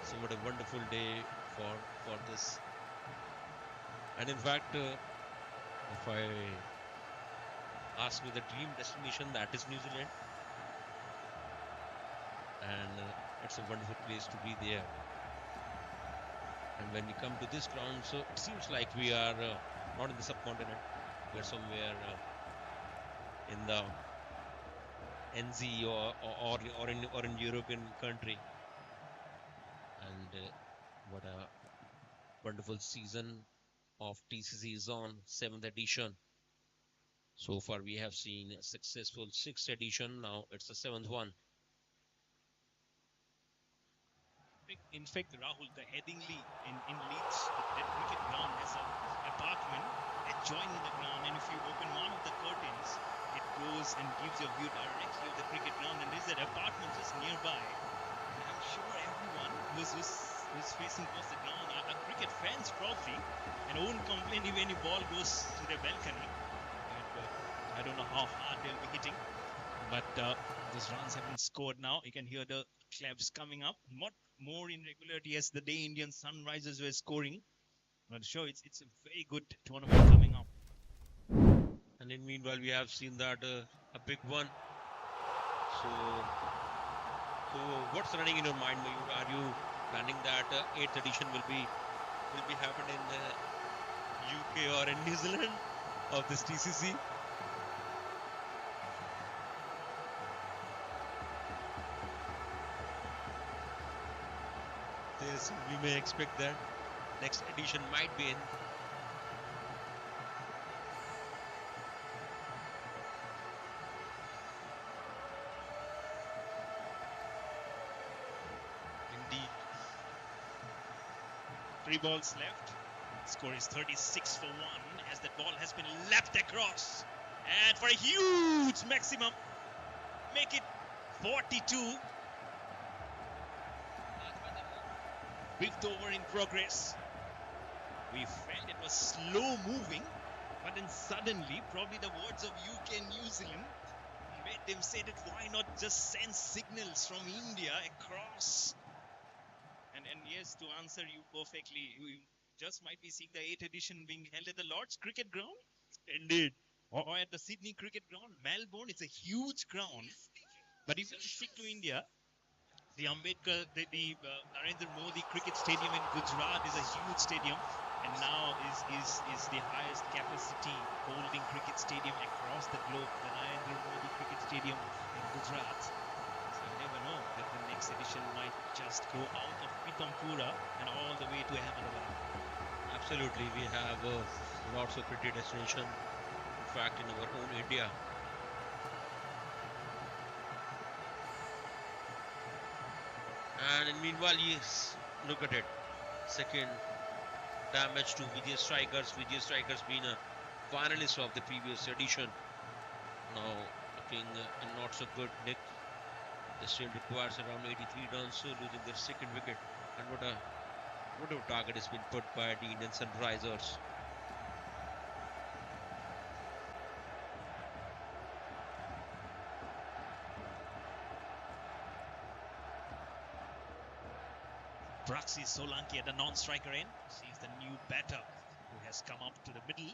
So what a wonderful day for this. And in fact, if I ask me the dream destination, that is New Zealand. And it's a wonderful place to be there. And when we come to this ground, so it seems like we are not in the subcontinent. We're somewhere in the NZ or in European country. And what a wonderful season of TCC is on, 7th edition. So far we have seen a successful 6th edition. Now it's the 7th one. In fact, Rahul, the Headingley in Leeds, that cricket ground has an apartment adjoining the ground, and if you open one of the curtains, it goes and gives you a view directly of the cricket ground, and there's an apartment just nearby. And I'm sure everyone who's facing towards the ground are cricket fans probably, and won't complain if any ball goes to their balcony. And I don't know how hard they'll be hitting, but those runs have been scored now. You can hear the claps coming up. More in regularity as the day Indian Sunrisers were scoring. But sure, it's a very good tournament coming up. And in meanwhile, we have seen that a big one. So what's running in your mind, Mayur? Are you planning that 8th edition will be happening in the UK or in New Zealand of this TCC? Yes, we may expect that next edition might be in. Indeed. 3 balls left. Score is 36 for 1 as that ball has been lapped across. And for a huge maximum, make it 42. 5th over in progress. We felt it was slow moving, but then suddenly, probably the words of UK and New Zealand made them say that why not just send signals from India across? And yes, to answer you perfectly, we just might be seeing the 8th edition being held at the Lord's Cricket Ground. Indeed. Or at the Sydney Cricket Ground. Melbourne is a huge ground. But if you stick to India, the Ambedkar, the Narendra Modi Cricket Stadium in Gujarat is a huge stadium, and now is the highest capacity holding cricket stadium across the globe, the Narendra Modi Cricket Stadium in Gujarat. So you never know that the next edition might just go out of Pitampura and all the way to Ahmedabad. Absolutely, we have lots of cricket destination. In fact, in our own India. And meanwhile, yes, look at it. Second damage to VGS Strikers. VGS Strikers being a finalist of the previous edition. Now looking in not so good nick. They still requires around 83 runs, so losing their second wicket. And what a target has been put by the Indian Sunrisers. Braxi Solanki at the non-striker end. She's the new batter who has come up to the middle.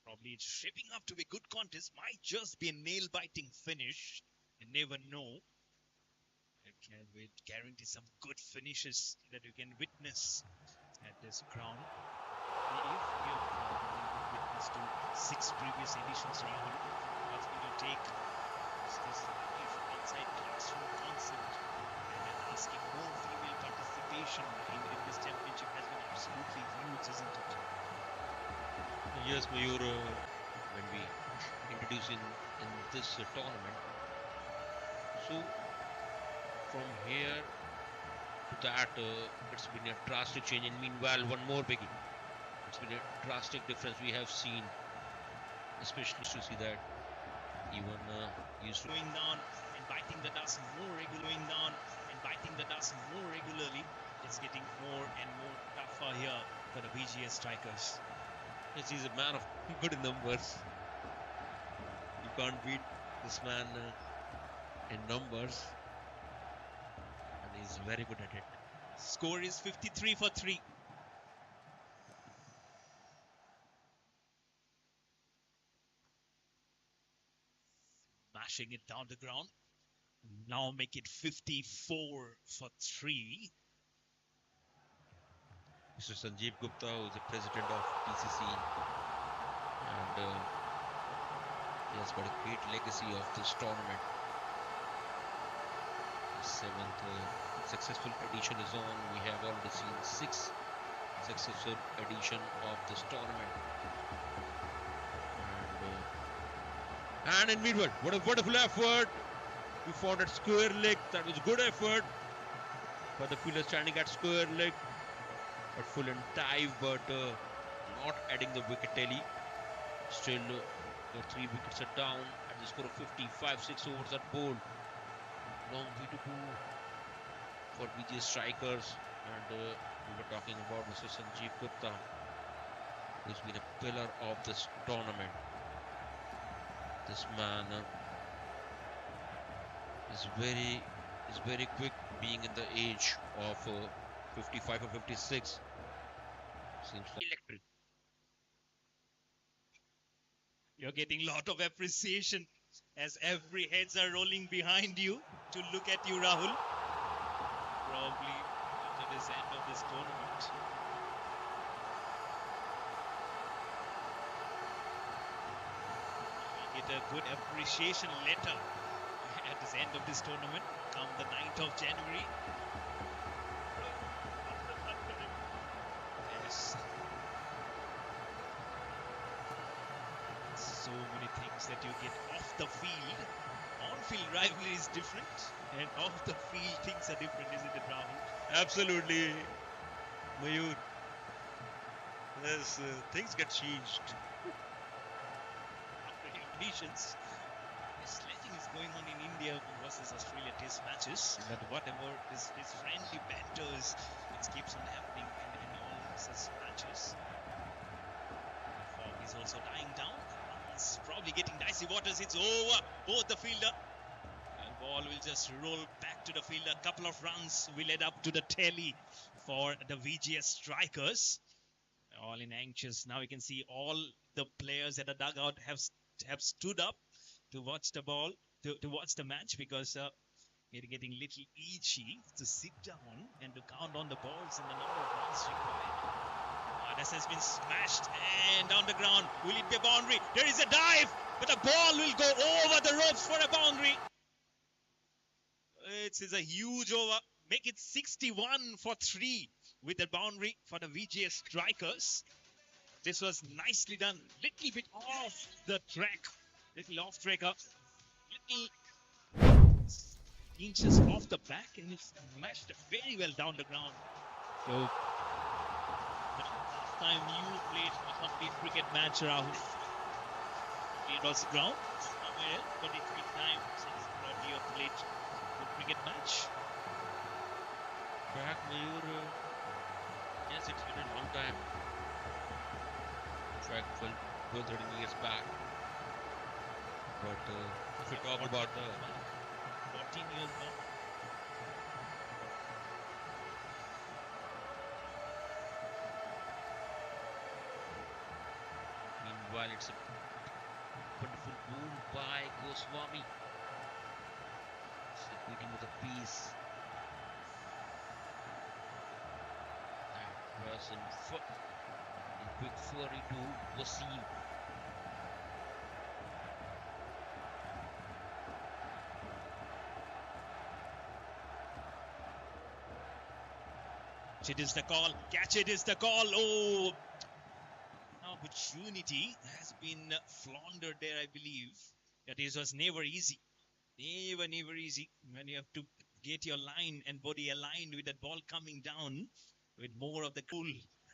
Probably it's shaping up to be a good contest. Might just be a nail-biting finish. You never know. It can guarantee some good finishes that you can witness at this ground. If you've been witness to 6 previous editions, Rahul, what's going to take this live outside classroom concept and asking more female participation in this championship has been absolutely huge, isn't it? Yes, Mayur, when we introduce in this tournament, so from here to that, it's been a drastic change. And meanwhile, one more biggie. It's been a drastic difference we have seen, especially to see that even used to Going down and biting the dust more regularly, it's getting more and more tougher here for the VGS Strikers. yes, he's a man of good numbers. You can't beat this man in numbers, and he's very good at it. Score is 53 for 3. Mashing it down the ground. Now make it 54 for 3. Mr. Sanjeev Gupta, who is the president of TCC, and he has got a great legacy of this tournament. The 7th successful edition is on. We have already seen 6 successful edition of this tournament. And in meanwhile, what a wonderful effort! We found at square leg. That was a good effort. But the fielder standing at square leg. But full and dive, but not adding the wicket tally. Still, the 3 wickets are down at the score of 55. 6 overs are bowled. Long way to go for VGS Strikers. And we were talking about Mr. Sanjeev Gupta, who's been a pillar of this tournament. This man is very quick, being in the age of 55 or 56. Seems like electric. You're getting a lot of appreciation as every heads are rolling behind you to look at you, Rahul. Probably after this end of this tournament. We'll get a good appreciation letter at this end of this tournament come the 9th of January. Yes. So many things that you get off the field. On-field rivalry is different, and off the field things are different, isn't it, Rahul? Absolutely, Mayur. Yes, things get changed. After the conditions, sledging is going on in India versus Australia test matches, but whatever this friendly banters, it keeps on happening in all such matches. The fog is also dying down. It's probably getting dicey waters. It's over. Both the fielder and ball will just roll back to the fielder. A couple of runs will add up to the tally for the VGS Strikers. All in anxious. Now you can see all the players at the dugout have stood up to watch the ball, to watch the match, because they're getting a little itchy to sit down and to count on the balls and the number of runs required. This has been smashed and down the ground. Will it be a boundary? There is a dive, but the ball will go over the ropes for a boundary. It is a huge over. Make it 61 for 3 with the boundary for the VGS Strikers. This was nicely done. Little bit off the track. Little off track. Little inches off the back and it's smashed very well down the ground. So the last time you played a complete cricket match, Rahul, it was ground somewhere else, but it's been time since probably you have played a cricket match. Track Mayur, yes, it's been a long time. Track 12, 13 years back. But if we talk about the 14 years back. meanwhile, it's a wonderful boom by Goswami. Beating with a piece. And was in quick flurry to Wasim. It is the call. Catch it is the call. Oh, opportunity has been floundered there, I believe. That is was never easy. Never easy when you have to get your line and body aligned with that ball coming down with more of the pull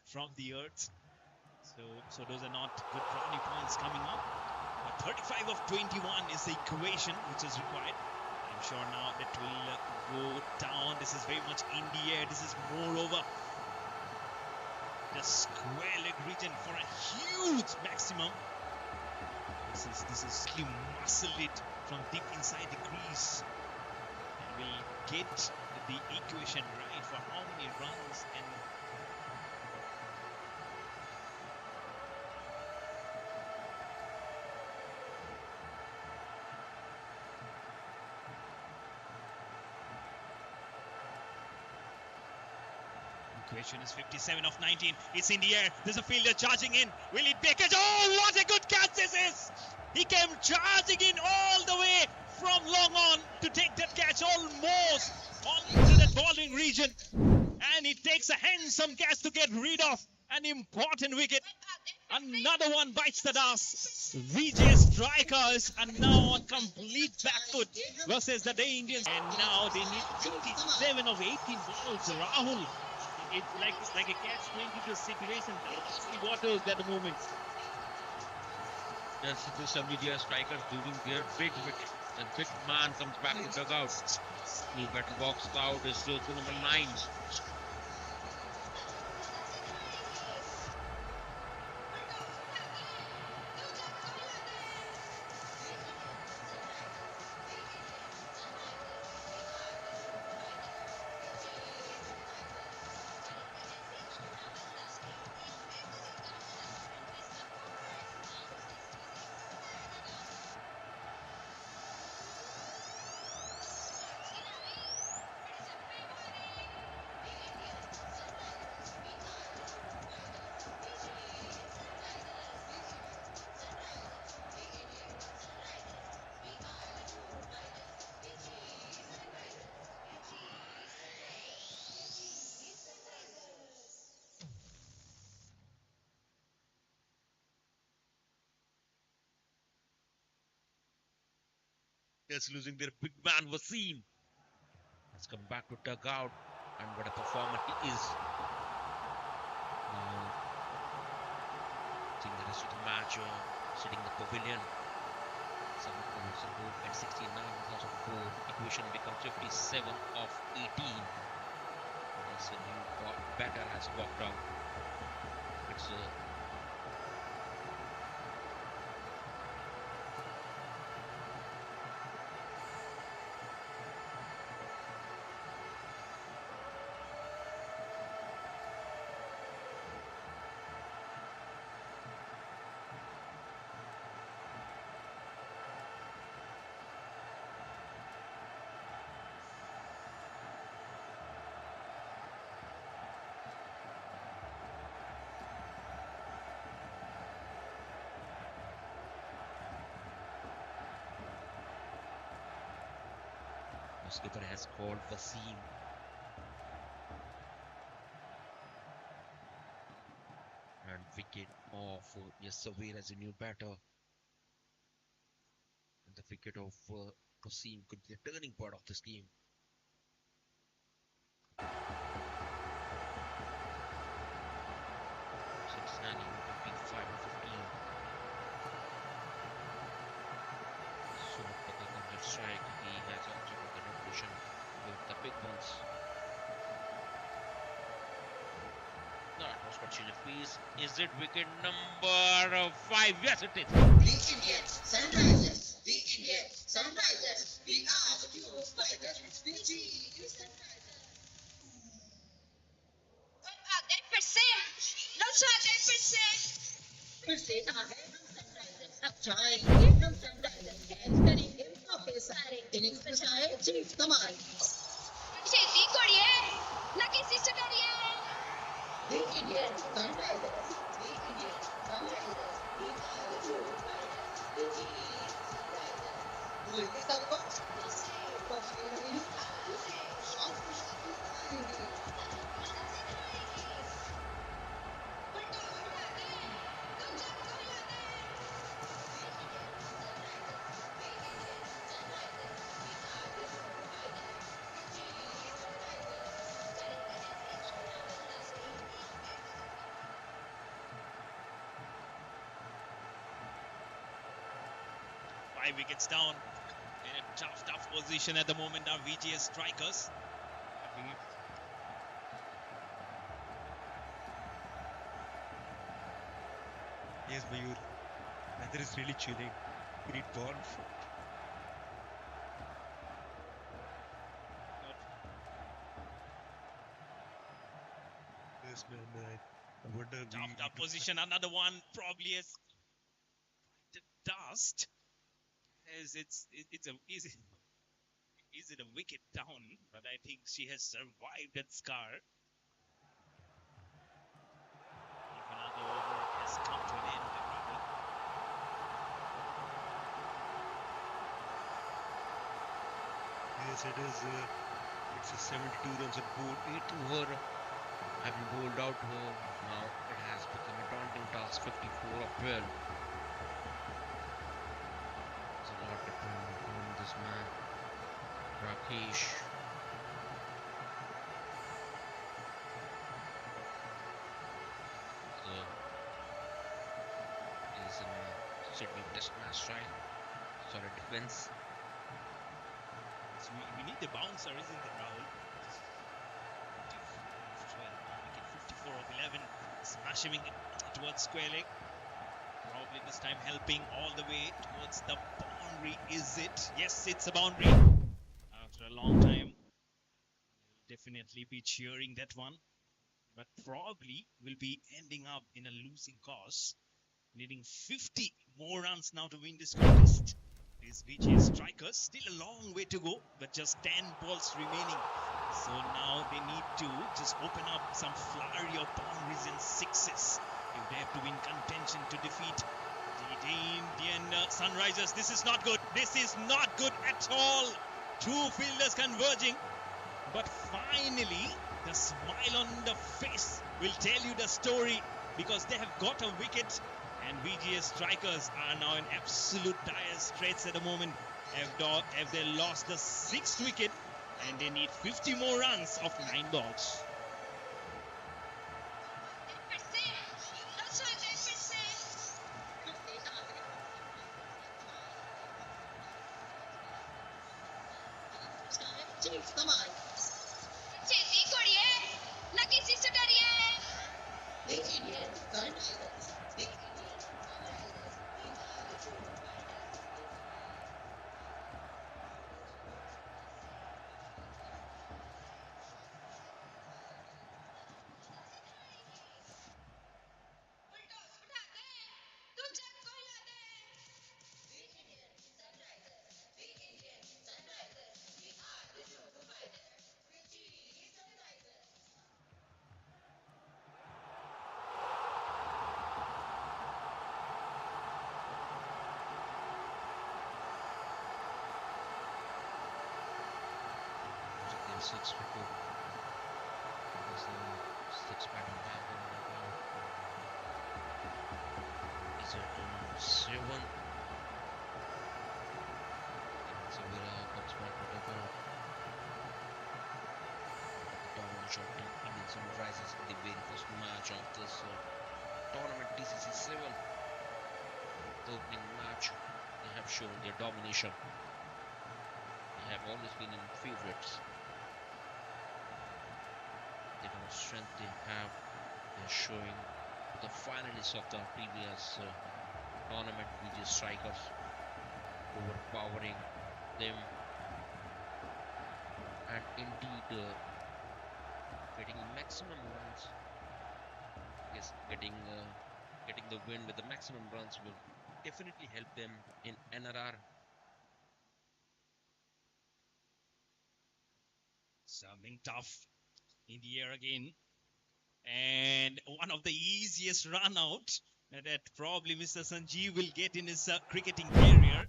from the earth. So those are not good brownie points coming up. But 35 of 21 is the equation which is required. I'm sure now that will go down. This is very much in the air. This is moreover the square leg region for a huge maximum. This is really muscle it from deep inside the crease and will get the equation right for how many runs and equation is 57 of 19. It's in the air. There's a fielder charging in. Will it make it? Oh, what a good catch this is! He came charging in all the way from long on to take that catch almost onto that bowling region. And it takes a handsome catch to get rid of an important wicket. Another one bites the dust. VGS strikers are now on complete back foot versus the Day Indians. And now they need 57 of 18 balls. Rahul. It's like a catch-22 situation. Three waters at the moment. There's some media strikers during their big wicket. The big man comes back to dugout. New better box out is to number 9. Just losing their big man Wasim. Has come back to dugout, and what a performer he is. Now, seeing the rest of the match, sitting in the pavilion. 7 overs ago at 69 because of 4. Equation becomes 57 of 18. As a new batter has walked out. It's the skipper has called Wasim. And wicket off. Yes, Savir as a new batter. the wicket of Wasim could be a turning point of this game. Cincinnati would be 5 of 15. So Paka comes at strike. He has also got the revolution with the big ones. That was for change of pace. Is it wicket number 5? Yes, it is. The Indians, Sunrisers, the Indians, Sunrisers, we are the pure fighters, the G Sunrisers. फिर से लौटा गए फिर से आ गए हम Sunrisers अब छाएंगे हम सनराइजर्स कैच करेंगे मौके सारे इनिंग्स में छाए जीत कमाई छेती कोड़िए लगी सिस्टर डरिए The Indians, Sunrisers, the Indians, Sunrisers, we are the pure fighters, the G Sunrisers. बोलिए सबको पक्षी नहीं शॉट आएंगे Five wickets down in a tough position at the moment. Our VGS strikers. Yes, Mayur. Weather is really chilling. We need ball. Yes, man. I wonder. Tough position. Another one probably is the dust. As it's a is it a wicket down? But I think she has survived that scar. If another over has come to an end, maybe. Yes, it is. It's a 72 runs on board. 8 over have been bowled out to her. Now it has become a daunting task. 54 of 12. It's a lot dependent on this man, Rakesh. He's in a Sydney Test match trial. Sorry, defense. So we need the bouncer, isn't it, Rahul? 54 of 11, smashing it towards square leg. Probably this time helping all the way towards the boundary. Is it? Yes, it's a boundary. After a long time, definitely be cheering that one. But probably will be ending up in a losing cause. Needing 50 more runs now to win this contest. These VGS strikers, still a long way to go, but just 10 balls remaining. So now they need to just open up some flurry of boundaries and sixes if they have to win contention to defeat the Indian Sunrisers. This is not good. This is not good at all. Two fielders converging. But finally, the smile on the face will tell you the story because they have got a wicket. And VGS strikers are now in absolute dire straits at the moment. Have they lost the 6th wicket and they need 50 more runs of 9 balls. फिर से लौटा गए फिर से जीत कमाई छेती कोड़िए लगी sister डरिए The Indians, Sunrisers, the Indians, Sunrisers, we are the pure fighters, उल्टा उठा दे तुम जग को हिला दे the Indians, Sunrisers, the Indians, Sunrisers, we are the pure fighters, the G Sunrisers. Again, 6 wicket. There's the 6 batting happen about. Is it 7? Sunrisers in the very first match of this tournament, TCC 7. The opening match, they have shown their domination. They have always been in favorites. The kind of strength they have, they're showing the finalists of the previous tournament, VGS strikers, overpowering them, and indeed getting maximum runs. Yes, getting the win with the maximum runs will definitely help them in NRR. Something tough in the air again. And one of the easiest run out that probably Mr. Sanjeev will get in his cricketing career.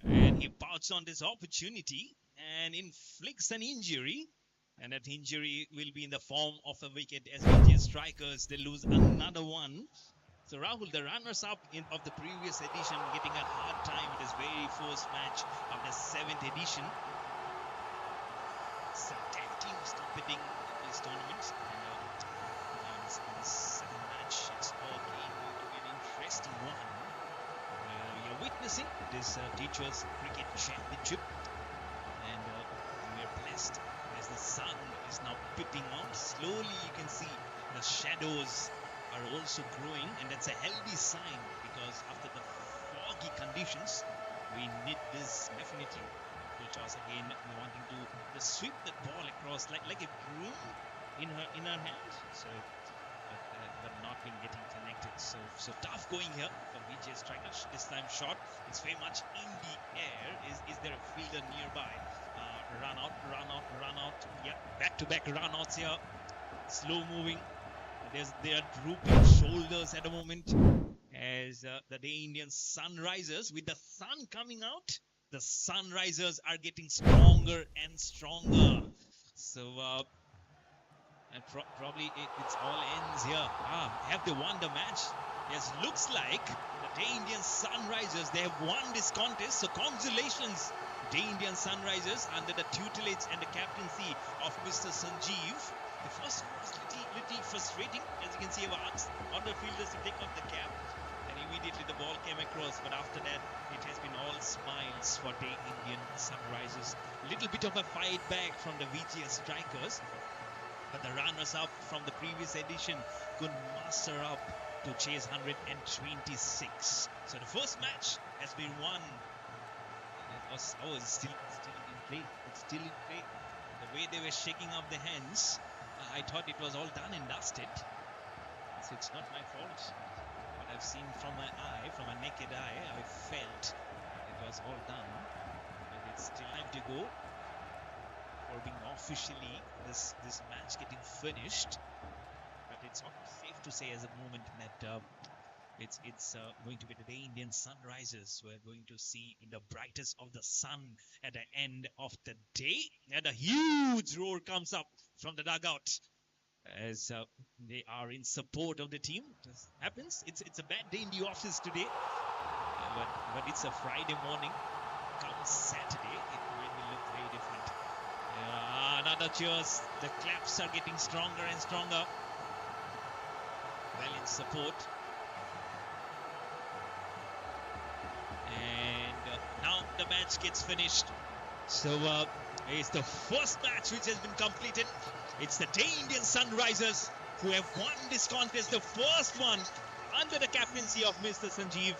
And he pouts on this opportunity and inflicts an injury. And that injury will be in the form of a wicket as VGS strikers. They lose another one. So Rahul, the runners-up of the previous edition, getting a hard time with his very first match of the 7th edition. So 10 teams competing in these tournaments. And in the second match, it's again going to be an interesting one. You're witnessing this Teachers Cricket Championship. And we're blessed as the sun is now peeping out. Slowly you can see the shadows are also growing, and that's a healthy sign, because after the foggy conditions we need this definitely. Toss again, wanting to sweep that ball across like a broom in her hand, so but not being getting connected. So tough going here for VGS strikers. This time shot, it's very much in the air. Is there a fielder nearby? Run out. Yeah, back-to-back run-outs here. Slow moving. They are drooping shoulders at the moment as the Day Indian Sunrisers, with the sun coming out, the Sunrisers are getting stronger and stronger. So and probably it's all ends here. Have they won the match? Yes, looks like the Day Indian Sunrisers, they have won this contest. So congratulations, Day Indian Sunrisers, under the tutelage and the captaincy of Mr. Sanjeev. The first one was little frustrating, as you can see, our other fielders to take off the cap, and immediately the ball came across. But after that, it has been all smiles for Day Indian Sunrisers. Little bit of a fight back from the VGS strikers, but the runners-up from the previous edition could muster up to chase 126. So the first match has been won. It's still in play. It's still in play. The way they were shaking up the hands, I thought it was all done and dusted. So it's not my fault. What I've seen from my eye, from a naked eye, I felt it was all done. And it's still time to go for being officially this match getting finished. But it's not safe to say as a moment that it's going to be the Day Indian Sunrisers who are going to see the brightest of the sun at the end of the day. And a huge roar comes up from the dugout as they are in support of the team. This happens. It's a bad day in the office today, but it's a Friday morning. Come Saturday, it might look very different. Another cheers. The claps are getting stronger and stronger. Well in support. And now the match gets finished. So it's the first match which has been completed. It's the Day Indian Sunrisers who have won this contest, the first one under the captaincy of Mr. Sanjeev.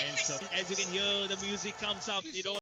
And so as you can hear, the music comes up. It all